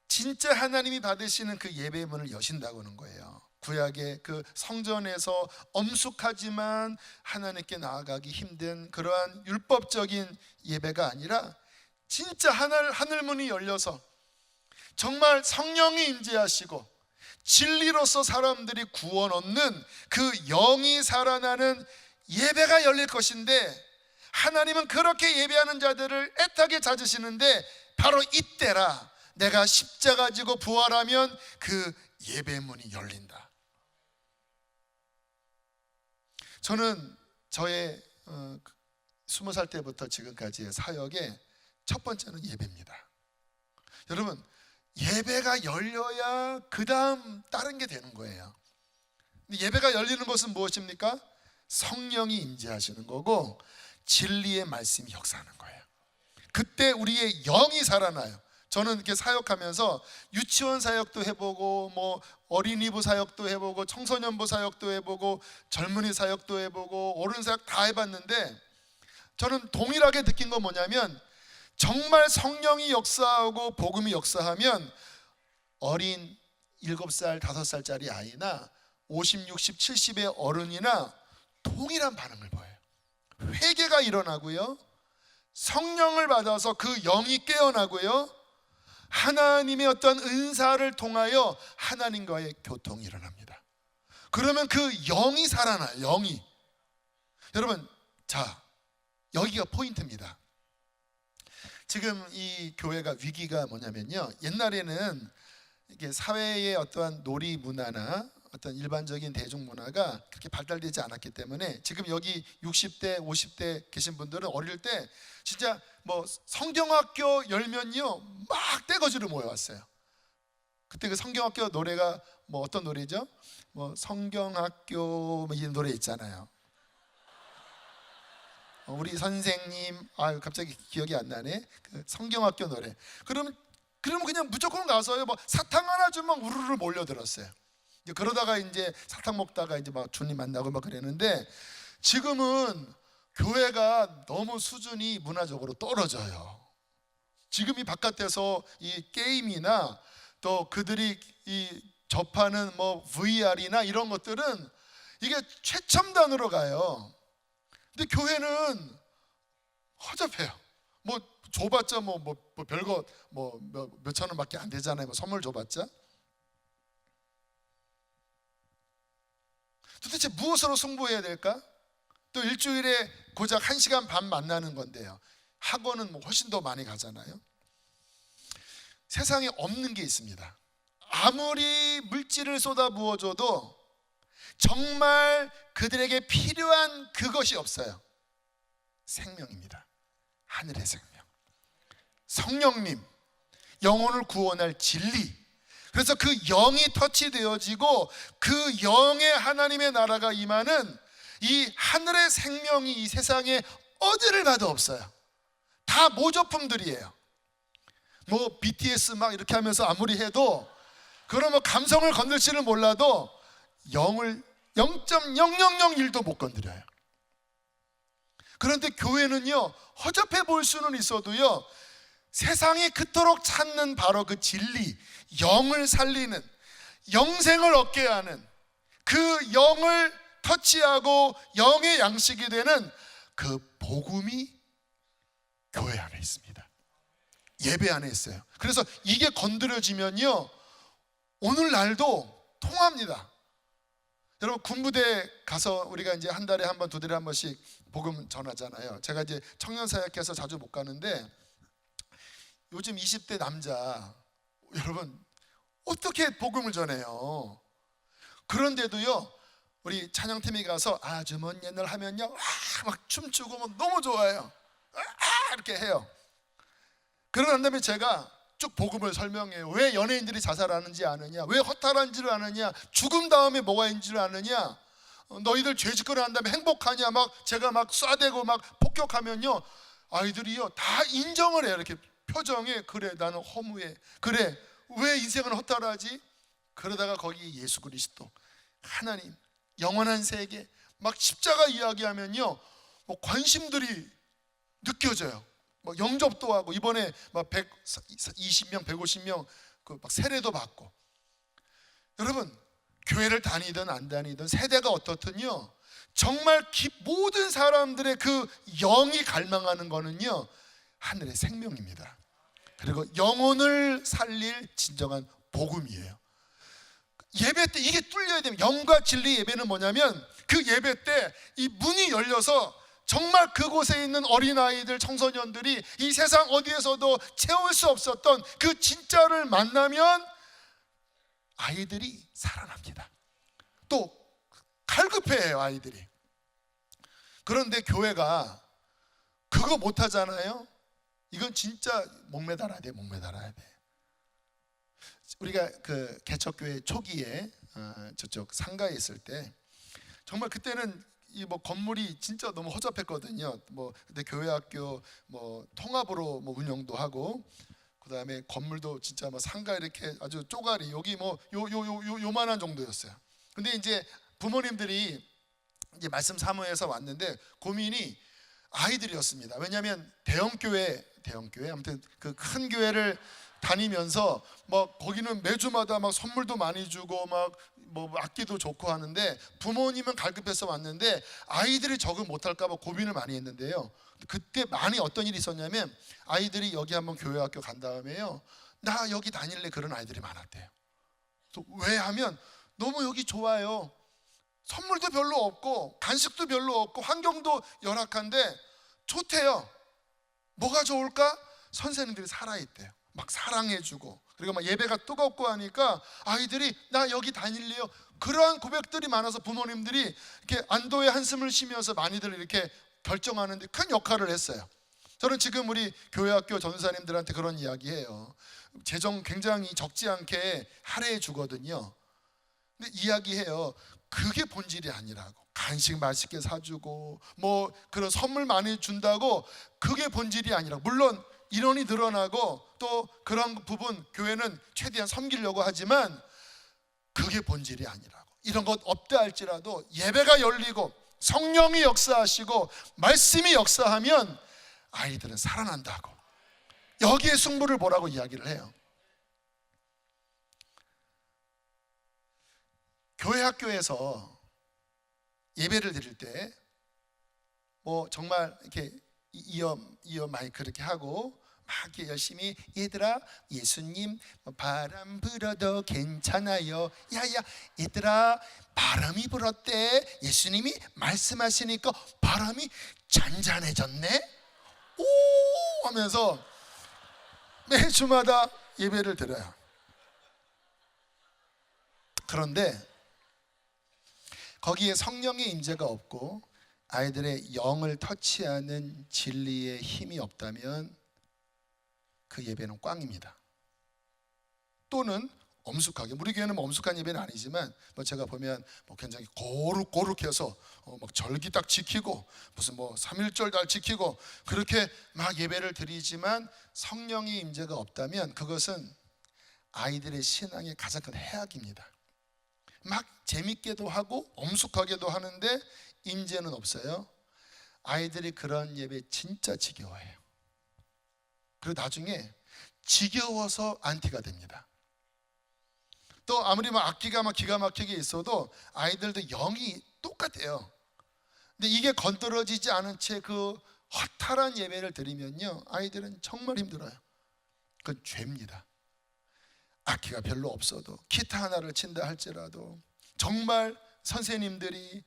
진짜 하나님이 받으시는 그 예배의 문을 여신다고 하는 거예요. 구약의 그 성전에서 엄숙하지만 하나님께 나아가기 힘든 그러한 율법적인 예배가 아니라 진짜 하늘 문이 열려서 정말 성령이 임재하시고 진리로서 사람들이 구원 얻는 그 영이 살아나는 예배가 열릴 것인데, 하나님은 그렇게 예배하는 자들을 애타게 찾으시는데 바로 이때라 내가 십자가 지고 부활하면 그 예배 문이 열린다. 저는 저의 20살 때부터 지금까지의 사역에 첫 번째는 예배입니다. 여러분, 예배가 열려야 그 다음 다른 게 되는 거예요. 근데 예배가 열리는 것은 무엇입니까? 성령이 임재하시는 거고 진리의 말씀이 역사하는 거예요. 그때 우리의 영이 살아나요. 저는 이렇게 사역하면서 유치원 사역도 해보고 뭐 어린이부 사역도 해보고 청소년부 사역도 해보고 젊은이 사역도 해보고 어른 사역 다 해봤는데 저는 동일하게 느낀 건 뭐냐면 정말 성령이 역사하고 복음이 역사하면 어린 7살, 5살짜리 아이나 50, 60, 70의 어른이나 동일한 반응을 보여요. 회개가 일어나고요, 성령을 받아서 그 영이 깨어나고요, 하나님의 어떤 은사를 통하여 하나님과의 교통이 일어납니다. 그러면 그 영이 살아나요. 영이. 여러분, 자, 여기가 포인트입니다. 지금 이 교회가 위기가 뭐냐면요, 옛날에는 이게 사회의 어떠한 놀이 문화나 어떤 일반적인 대중 문화가 그렇게 발달되지 않았기 때문에 지금 여기 60대, 50대 계신 분들은 어릴 때 진짜 뭐 성경학교 열면요 막 떼거지로 모여왔어요. 그때 그 성경학교 노래가 뭐 어떤 노래죠? 뭐 성경학교 뭐 이런 노래 있잖아요. 우리 선생님, 갑자기 기억이 안 나네. 그 성경학교 노래. 그러면 그냥 무조건 가서요, 뭐 사탕 하나 주면 우르르 몰려들었어요. 그러다가 이제 사탕 먹다가 이제 막 주님 만나고 막 그랬는데 지금은 교회가 너무 수준이 문화적으로 떨어져요. 지금 이 바깥에서 이 게임이나 또 그들이 이 접하는 뭐 VR이나 이런 것들은 이게 최첨단으로 가요. 근데 교회는 허접해요. 뭐 줘봤자 뭐 별거 뭐 몇천 원밖에 안 되잖아요. 뭐 선물 줘봤자. 도대체 무엇으로 승부해야 될까? 또 일주일에 고작 1시간 반 만나는 건데요, 학원은 뭐 훨씬 더 많이 가잖아요. 세상에 없는 게 있습니다. 아무리 물질을 쏟아 부어줘도 정말 그들에게 필요한 그것이 없어요. 생명입니다. 하늘의 생명, 성령님, 영혼을 구원할 진리. 그래서 그 영이 터치되어지고 그 영의 하나님의 나라가 임하는 이 하늘의 생명이 이 세상에 어디를 가도 없어요. 다 모조품들이에요. 뭐 BTS 막 이렇게 하면서 아무리 해도 그런 뭐 감성을 건들지는 몰라도 영을 0.0001도 못 건드려요. 그런데 교회는요, 허접해 보일 수는 있어도요, 세상이 그토록 찾는 바로 그 진리, 영을 살리는, 영생을 얻게 하는 그 영을 터치하고 영의 양식이 되는 그 복음이 교회 안에 있습니다. 예배 안에 있어요. 그래서 이게 건드려지면요, 오늘날도 통합니다. 여러분, 군부대 가서 우리가 이제 한 달에 한 번, 2달에 한 번씩 복음 전하잖아요. 제가 이제 청년 사역해서 자주 못 가는데 요즘 20대 남자, 여러분 어떻게 복음을 전해요? 그런데도요, 우리 찬양팀이 가서 아주 먼 옛날 하면요, 막 춤추고 막 너무 좋아요. 이렇게 해요. 그러고 난 다음에 제가 쭉 복음을 설명해요. 왜 연예인들이 자살하는지 아느냐, 왜 허탈한지를 아느냐, 죽음 다음에 뭐가 있는지를 아느냐, 너희들 죄 짓고 난 다음에 행복하냐, 막 제가 막 쏴대고 막 폭격하면요, 아이들이요 다 인정을 해요. 이렇게 표정에, 그래 나는 허무해, 그래 왜 인생은 허탈하지? 그러다가 거기 예수 그리스도, 하나님, 영원한 세계 막 십자가 이야기하면요, 뭐 관심들이 느껴져요. 막 영접도 하고, 이번에 막 120명, 150명 그 막 세례도 받고. 여러분, 교회를 다니든 안 다니든 세대가 어떻든요, 정말 모든 사람들의 그 영이 갈망하는 거는요, 하늘의 생명입니다. 그리고 영혼을 살릴 진정한 복음이에요. 예배 때 이게 뚫려야 됩니다. 영과 진리 예배는 뭐냐면, 그 예배 때 이 문이 열려서 정말 그곳에 있는 어린아이들, 청소년들이 이 세상 어디에서도 채울 수 없었던 그 진짜를 만나면 아이들이 살아납니다. 또 갈급해요, 아이들이. 그런데 교회가 그거 못하잖아요. 이건 진짜 목매달아야 돼. 목매달아야 돼. 우리가 그 개척교회 초기에 저쪽 상가에 있을 때 정말 그때는 이 뭐 건물이 진짜 너무 허접했거든요. 뭐 그때 교회학교 뭐 통합으로 뭐 운영도 하고, 그다음에 건물도 진짜 뭐 상가 이렇게 아주 쪼가리 여기 뭐 요만한 정도였어요. 근데 이제 부모님들이 이제 말씀 사모해서 왔는데 고민이 아이들이었습니다. 왜냐하면 대형 교회 아무튼 그 큰 교회를 다니면서 막 거기는 매주마다 막 선물도 많이 주고 막 뭐 악기도 좋고 하는데 부모님은 갈급해서 왔는데 아이들이 적응 못할까 봐 고민을 많이 했는데요. 그때 많이 어떤 일이 있었냐면 아이들이 여기 한번 교회 학교 간 다음에요, 나 여기 다닐래, 그런 아이들이 많았대요. 왜 하면 너무 여기 좋아요. 선물도 별로 없고 간식도 별로 없고 환경도 열악한데 좋대요. 뭐가 좋을까? 선생님들이 살아있대요. 막 사랑해주고, 그리고 막 예배가 뜨겁고 하니까 아이들이 나 여기 다닐래요. 그러한 고백들이 많아서 부모님들이 이렇게 안도의 한숨을 쉬면서 많이들 이렇게 결정하는데 큰 역할을 했어요. 저는 지금 우리 교회학교 전사님들한테 그런 이야기해요. 재정 굉장히 적지 않게 할애해 주거든요. 근데 이야기해요. 그게 본질이 아니라고. 간식 맛있게 사주고 뭐 그런 선물 많이 준다고 그게 본질이 아니라고. 물론 인원이 늘어나고 또 그런 부분 교회는 최대한 섬기려고 하지만 그게 본질이 아니라고. 이런 것 없다 할지라도 예배가 열리고 성령이 역사하시고 말씀이 역사하면 아이들은 살아난다고, 여기에 승부를 보라고 이야기를 해요. 교회 학교에서 예배를 드릴 때 뭐 정말 이렇게 이어 마이크 이렇게 하고 막 이렇게 열심히 얘들아 예수님 바람 불어도 괜찮아요. 야야 얘들아 바람이 불었대. 예수님이 말씀하시니까 바람이 잔잔해졌네. 오 하면서 매주마다 예배를 드려요. 그런데 거기에 성령의 임재가 없고 아이들의 영을 터치하는 진리의 힘이 없다면 그 예배는 꽝입니다. 또는 엄숙하게, 우리 교회는 뭐 엄숙한 예배는 아니지만 뭐 제가 보면 뭐 굉장히 거룩해서 막 절기 딱 지키고 무슨 뭐 3.1절 잘 지키고 그렇게 막 예배를 드리지만 성령의 임재가 없다면 그것은 아이들의 신앙의 가장 큰 해악입니다. 막 재밌게도 하고 엄숙하게도 하는데 임재는 없어요. 아이들이 그런 예배 진짜 지겨워해요. 그리고 나중에 지겨워서 안티가 됩니다. 또 아무리 막 악기가 막 기가 막히게 있어도 아이들도 영이 똑같아요. 근데 이게 건드려지지 않은 채 그 허탈한 예배를 드리면요, 아이들은 정말 힘들어요. 그건 죄입니다. 악기가 별로 없어도 기타 하나를 친다 할지라도 정말 선생님들이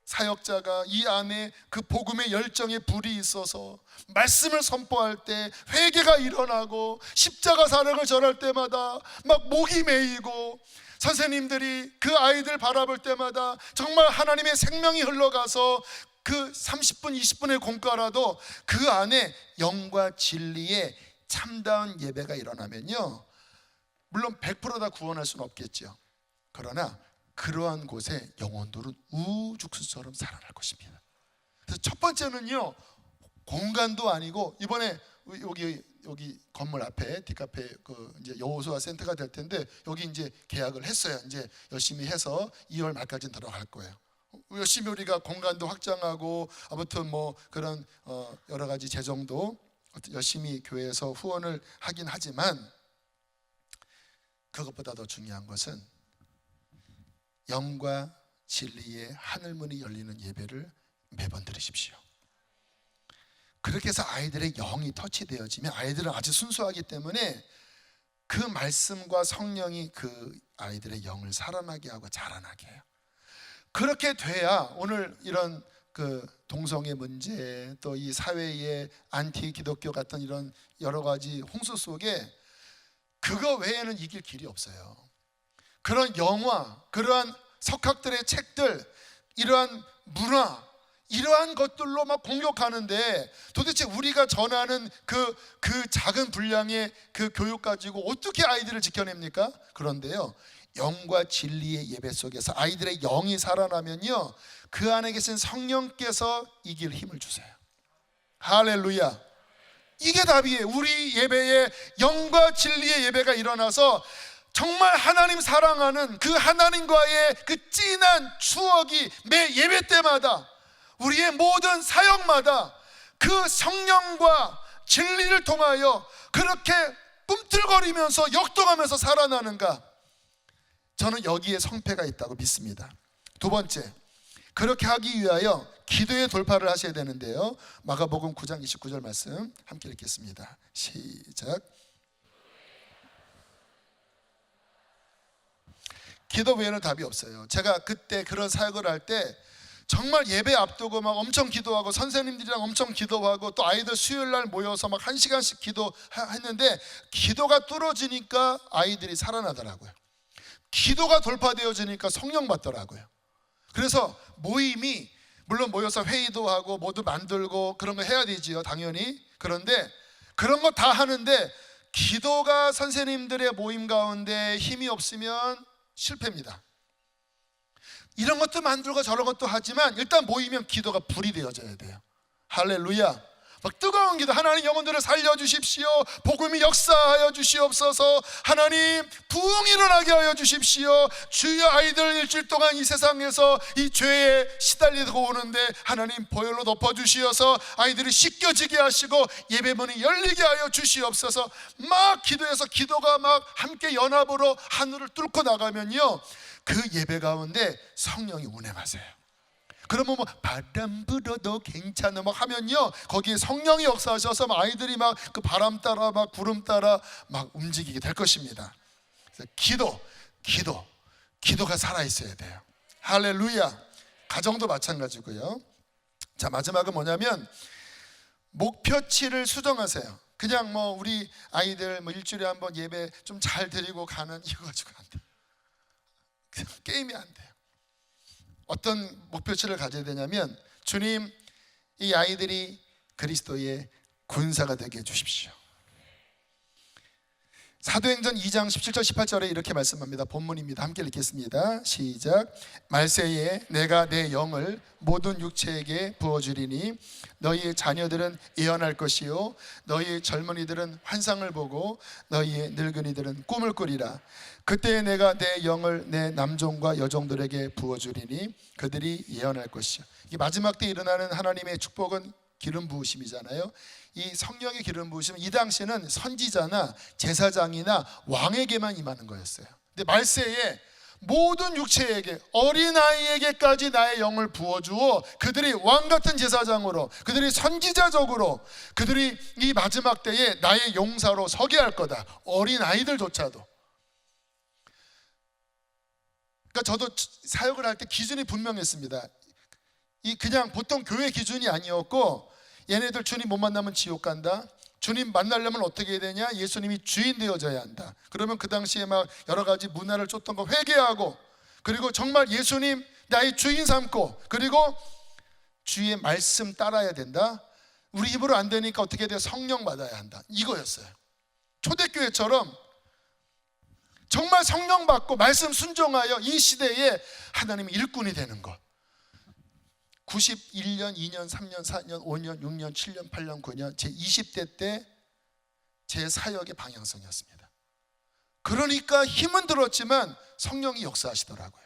사역자가 이 안에 그 복음의 열정에 불이 있어서 말씀을 선포할 때 회개가 일어나고 십자가 사랑을 전할 때마다 막 목이 메이고 선생님들이 그 아이들 바라볼 때마다 정말 하나님의 생명이 흘러가서 그 30분 20분의 공과라도 그 안에 영과 진리의 참다운 예배가 일어나면요, 물론 100% 다 구원할 수는 없겠죠. 그러나 그러한 곳에 영혼들은 우죽순처럼 살아날 것입니다. 그래서 첫 번째는요, 공간도 아니고 이번에 여기 건물 앞에 디카페 그 이제 여호수아 센터가 될 텐데 여기 이제 계약을 했어요. 이제 열심히 해서 2월 말까지는 들어갈 거예요. 열심히 우리가 공간도 확장하고 아무튼 뭐 그런 여러 가지 재정도 열심히 교회에서 후원을 하긴 하지만 그것보다 더 중요한 것은 영과 진리의 하늘문이 열리는 예배를 매번 드리십시오. 그렇게 해서 아이들의 영이 터치되어지면 아이들은 아주 순수하기 때문에 그 말씀과 성령이 그 아이들의 영을 살아나게 하고 자라나게 해요. 그렇게 돼야 오늘 이런 그 동성애 문제, 또 이 사회의 안티 기독교 같은 이런 여러 가지 홍수 속에 그거 외에는 이길 길이 없어요. 그런 영화, 그러한 석학들의 책들, 이러한 문화, 이러한 것들로 막 공격하는데 도대체 우리가 전하는 그 작은 분량의 그 교육 가지고 어떻게 아이들을 지켜냅니까? 그런데요, 영과 진리의 예배 속에서 아이들의 영이 살아나면요, 그 안에 계신 성령께서 이길 힘을 주세요. 할렐루야. 이게 답이에요. 우리 예배에 영과 진리의 예배가 일어나서 정말 하나님 사랑하는 그 하나님과의 그 진한 추억이 매 예배 때마다, 우리의 모든 사역마다 그 성령과 진리를 통하여 그렇게 꿈틀거리면서 역동하면서 살아나는가, 저는 여기에 성패가 있다고 믿습니다. 두 번째, 그렇게 하기 위하여 기도의 돌파를 하셔야 되는데요, 마가복음 9장 29절 말씀 함께 읽겠습니다. 시작. 기도 외에는 답이 없어요. 제가 그때 그런 사역을 할 때 정말 예배 앞두고 막 엄청 기도하고 선생님들이랑 엄청 기도하고 또 아이들 수요일 날 모여서 막 1시간씩 기도했는데 기도가 뚫어지니까 아이들이 살아나더라고요. 기도가 돌파되어지니까 성령 받더라고요. 그래서 모임이 물론 모여서 회의도 하고 모두 만들고 그런 거 해야 되지요, 당연히. 그런데 그런 거 다 하는데 기도가 선생님들의 모임 가운데 힘이 없으면 실패입니다. 이런 것도 만들고 저런 것도 하지만 일단 모이면 기도가 불이 되어져야 돼요. 할렐루야. 막 뜨거운 기도, 하나님 영혼들을 살려주십시오, 복음이 역사하여 주시옵소서, 하나님 부흥 일어나게 하여 주십시오, 주여 아이들 일주일 동안 이 세상에서 이 죄에 시달리고 오는데 하나님 보혈로 덮어주시어서 아이들이 씻겨지게 하시고 예배문이 열리게 하여 주시옵소서. 막 기도해서 기도가 막 함께 연합으로 하늘을 뚫고 나가면요, 그 예배 가운데 성령이 운행하세요. 그러면 뭐 바람 불어도 괜찮아 막 하면요, 거기에 성령이 역사하셔서 막 아이들이 막 그 바람 따라 막 구름 따라 막 움직이게 될 것입니다. 그래서 기도가 살아 있어야 돼요. 할렐루야. 가정도 마찬가지고요. 자, 마지막은 뭐냐면 목표치를 수정하세요. 그냥 뭐 우리 아이들 뭐 일주일에 한번 예배 좀 잘 드리고 가는 이거 가지고 안 돼요. 그냥 게임이 안 돼요. 어떤 목표치를 가져야 되냐면, 주님, 이 아이들이 그리스도의 군사가 되게 해주십시오. 사도행전 2장 17절 18절에 이렇게 말씀합니다. 본문입니다. 함께 읽겠습니다. 시작. 말세에 내가 내 영을 모든 육체에게 부어주리니 너희의 자녀들은 예언할 것이요 너희의 젊은이들은 환상을 보고 너희의 늙은이들은 꿈을 꾸리라. 그때 내가 내 영을 내 남종과 여종들에게 부어주리니 그들이 예언할 것이요. 이게 마지막 때 일어나는 하나님의 축복은 기름 부으심이잖아요. 이 성령의 기름 부으심은 이 당시에는 선지자나 제사장이나 왕에게만 임하는 거였어요. 근데 말세에 모든 육체에게, 어린아이에게까지 나의 영을 부어주어 그들이 왕같은 제사장으로, 그들이 선지자적으로, 그들이 이 마지막 때에 나의 용사로 서게 할 거다. 어린아이들조차도. 그러니까 저도 사역을 할 때 기준이 분명했습니다. 이 그냥 보통 교회 기준이 아니었고, 얘네들 주님 못 만나면 지옥 간다, 주님 만나려면 어떻게 해야 되냐, 예수님이 주인 되어져야 한다. 그러면 그 당시에 막 여러 가지 문화를 쫓던 거 회개하고, 그리고 정말 예수님 나의 주인 삼고, 그리고 주의 말씀 따라야 된다. 우리 힘으로 안 되니까 어떻게 해야 돼요? 성령 받아야 한다. 이거였어요. 초대교회처럼 정말 성령 받고 말씀 순종하여 이 시대에 하나님의 일꾼이 되는 것. 91년, 2년, 3년, 4년, 5년, 6년, 7년, 8년, 9년 제 20대 때 제 사역의 방향성이었습니다. 그러니까 힘은 들었지만 성령이 역사하시더라고요.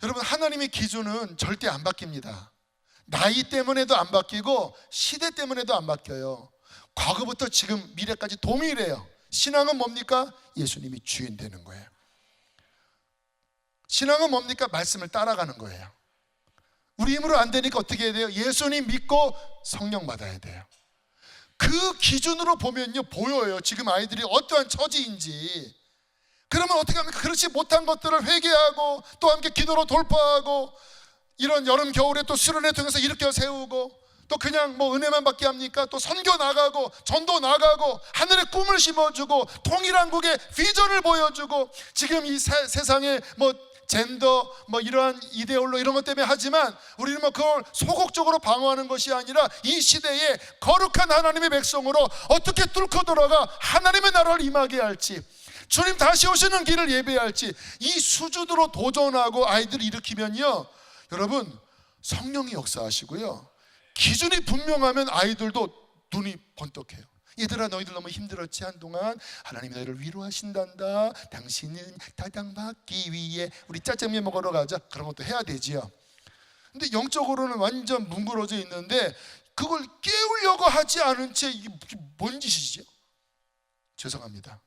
여러분, 하나님의 기준은 절대 안 바뀝니다. 나이 때문에도 안 바뀌고 시대 때문에도 안 바뀌어요. 과거부터 지금 미래까지 동일해요. 신앙은 뭡니까? 예수님이 주인 되는 거예요. 신앙은 뭡니까? 말씀을 따라가는 거예요. 우리 힘으로 안 되니까 어떻게 해야 돼요? 예수님 믿고 성령 받아야 돼요. 그 기준으로 보면요, 보여요. 지금 아이들이 어떠한 처지인지. 그러면 어떻게 합니까? 그렇지 못한 것들을 회개하고 또 함께 기도로 돌파하고, 이런 여름 겨울에 또 수련회 통해서 일으켜 세우고, 또 그냥 뭐 은혜만 받게 합니까? 또 선교 나가고 전도 나가고 하늘의 꿈을 심어주고 통일한국의 비전을 보여주고, 지금 이 세상에 뭐 젠더 뭐 이러한 이데올로 이런 것 때문에 하지만 우리는 뭐 그걸 소극적으로 방어하는 것이 아니라 이 시대에 거룩한 하나님의 백성으로 어떻게 뚫고 들어가 하나님의 나라를 임하게 할지, 주님 다시 오시는 길을 예배할지, 이 수준으로 도전하고 아이들을 일으키면요, 여러분 성령이 역사하시고요, 기준이 분명하면 아이들도 눈이 번뜩해요. 얘들아, 너희들 너무 힘들었지 한동안? 하나님이 너희를 위로하신단다. 당신은 타당받기 위해 우리 짜장면 먹으러 가자. 그런 것도 해야 되지요. 근데 영적으로는 완전 뭉그러져 있는데 그걸 깨우려고 하지 않은 채 이게 뭔 짓이죠? 죄송합니다.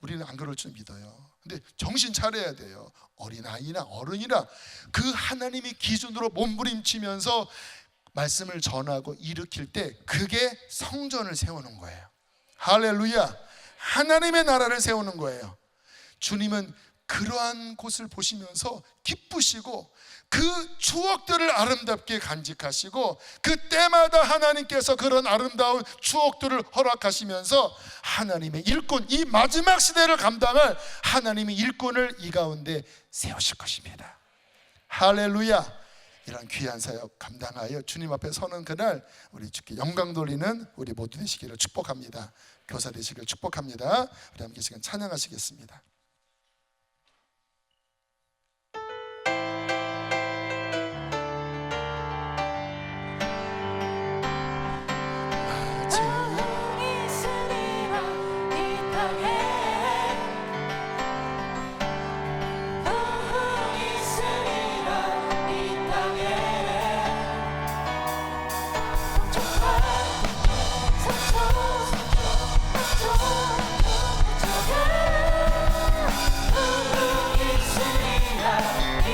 우리는 안 그럴 줄 믿어요. 근데 정신 차려야 돼요. 어린아이나 어른이나 그 하나님의 기준으로 몸부림치면서 말씀을 전하고 일으킬 때 그게 성전을 세우는 거예요. 할렐루야. 하나님의 나라를 세우는 거예요. 주님은 그러한 곳을 보시면서 기쁘시고 그 추억들을 아름답게 간직하시고 그때마다 하나님께서 그런 아름다운 추억들을 허락하시면서 하나님의 일꾼, 이 마지막 시대를 감당할 하나님의 일꾼을 이 가운데 세우실 것입니다. 할렐루야. 이런 귀한 사역 감당하여 주님 앞에 서는 그날 우리 주께 영광 돌리는 우리 모두 되시기를 축복합니다. 교사 되시기를 축복합니다. 우리 함께 시간 찬양하시겠습니다.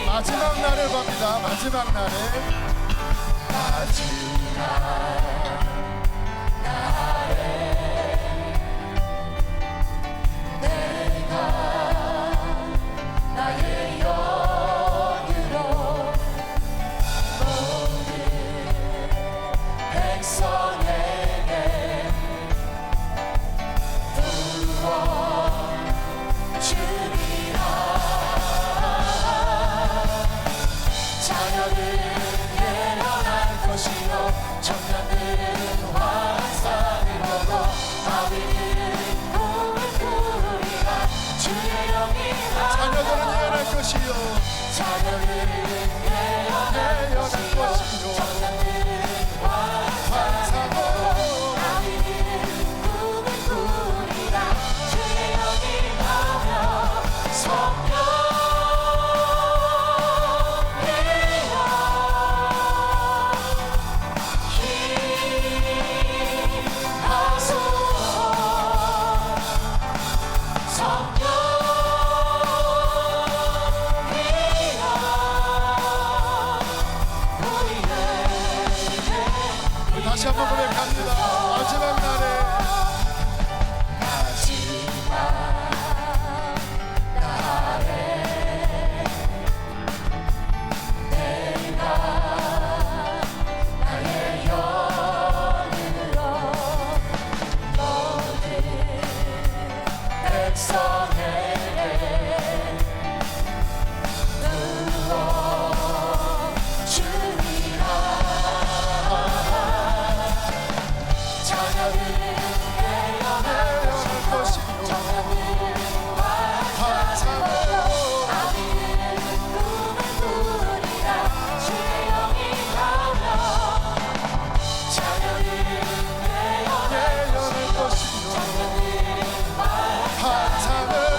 마지막 날을 봅니다. 마지막 날에 내가 나의 영으로 모든 백성에게 부어주리라. 자녀는 예언할 것이요 청년들은 환상을 보고 아비는 꿈을 꾸리라. 주의 영이 자녀들은 예언할 것이요 자녀는 예언할 것이요 청년들은 환상을 보고 아비는 꿈을 꾸리라. 주의 영이 하며 성령 다시 한번 고백합니다. 마지막 날에 내가 나의 영으로 모든 백성에게 부어주리라. 자녀들은 예언할 것이요 환상으로 아비는 꿈을 꾸리라. 주의 영이 하며 자녀들은 예언할 것이요 환상으로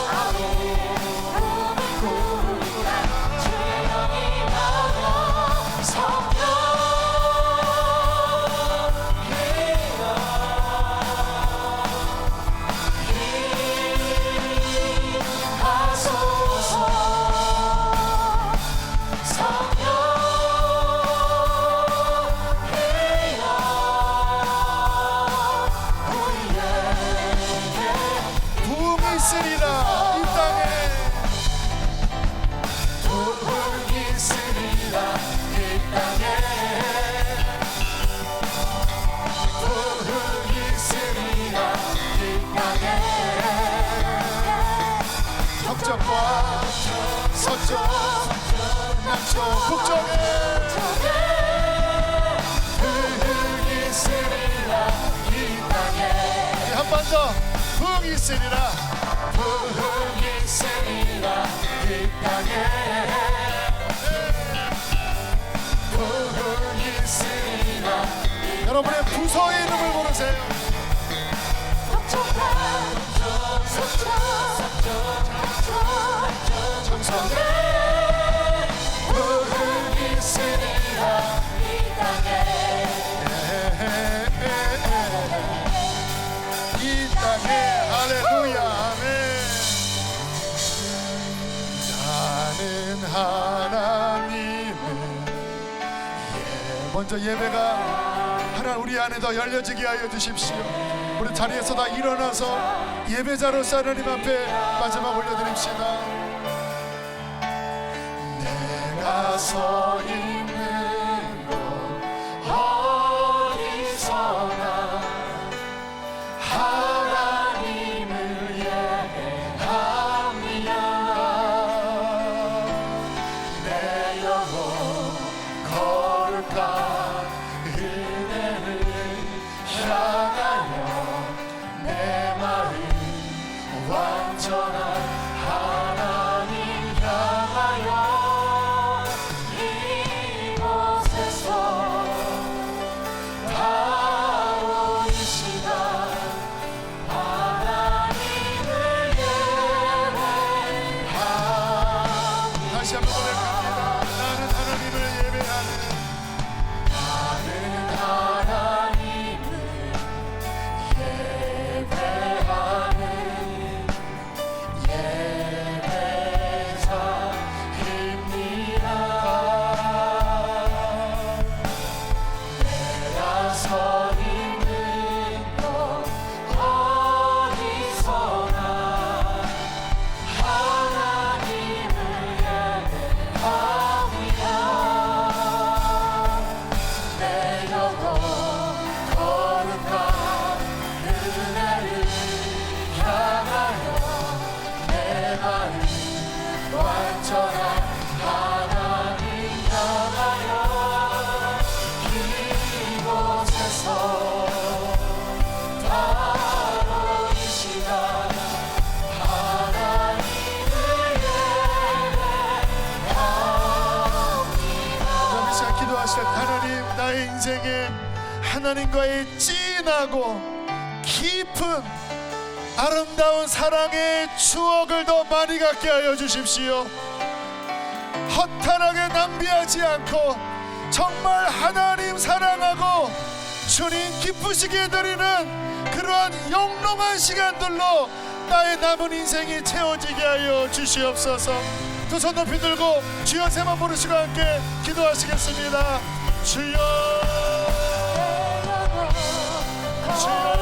아비는 꿈을 꾸리라. 주의 영이 하며 성령 있으리라. 이 땅에 부흥이 있으리라. 이 땅에 부흥이 있으리라. 이 땅에 격정과 서쪽 남쪽 북쪽에 부흥이 있으리라 이 땅에 한 번 더 부흥이 있으리라 부흥이 있으리라 이 땅에 부흥이 있으리라 여러분의 부서의 이름을 부르세요. 정성에 부흥이 있으리라 이 땅에 이 땅에 할렐루야 아멘. 나는 하나님을 먼저 예배가 하나 우리 안에 더 열려지게 하여 주십시오. 우리 자리에서 다 일어나서 예배자로서 하나님 앞에 마지막 올려드립시다. 내가 서 있는 곳 어디서나 하나님을 예배합니다. 내 영혼 거룩한 은혜를 향하여 내 마음 완전한 하나님 향하여 이곳에서 바로 이 시간 하나님을 예배합니다. 다시 한번 고백합니다. 나는 하나님을 예배하는 하나님을 예배하는 예배자입니다. 내가 서 있는 곳 어디서나 하나님을 예배합니다. 내 영혼 거룩한 은혜를 향하여 내 마음 완전한 하나님 향하여 이곳에서 바로 이 시간 하나님을 예배합니다. 이 시간 기도하실 때 하나님 나의 인생에 하나님과의 진하고 깊은 아름다운 사랑의 추억을 더 많이 갖게 하여 주십시오. 허탄하게 낭비하지 않고 정말 하나님 사랑하고 주님 기쁘시게 드리는 그러한 영롱한 시간들로 나의 남은 인생이 채워지게 하여 주시옵소서. 두 손 높이 들고 주여 세번 부르시고 함께 기도하시겠습니다. 주여 주여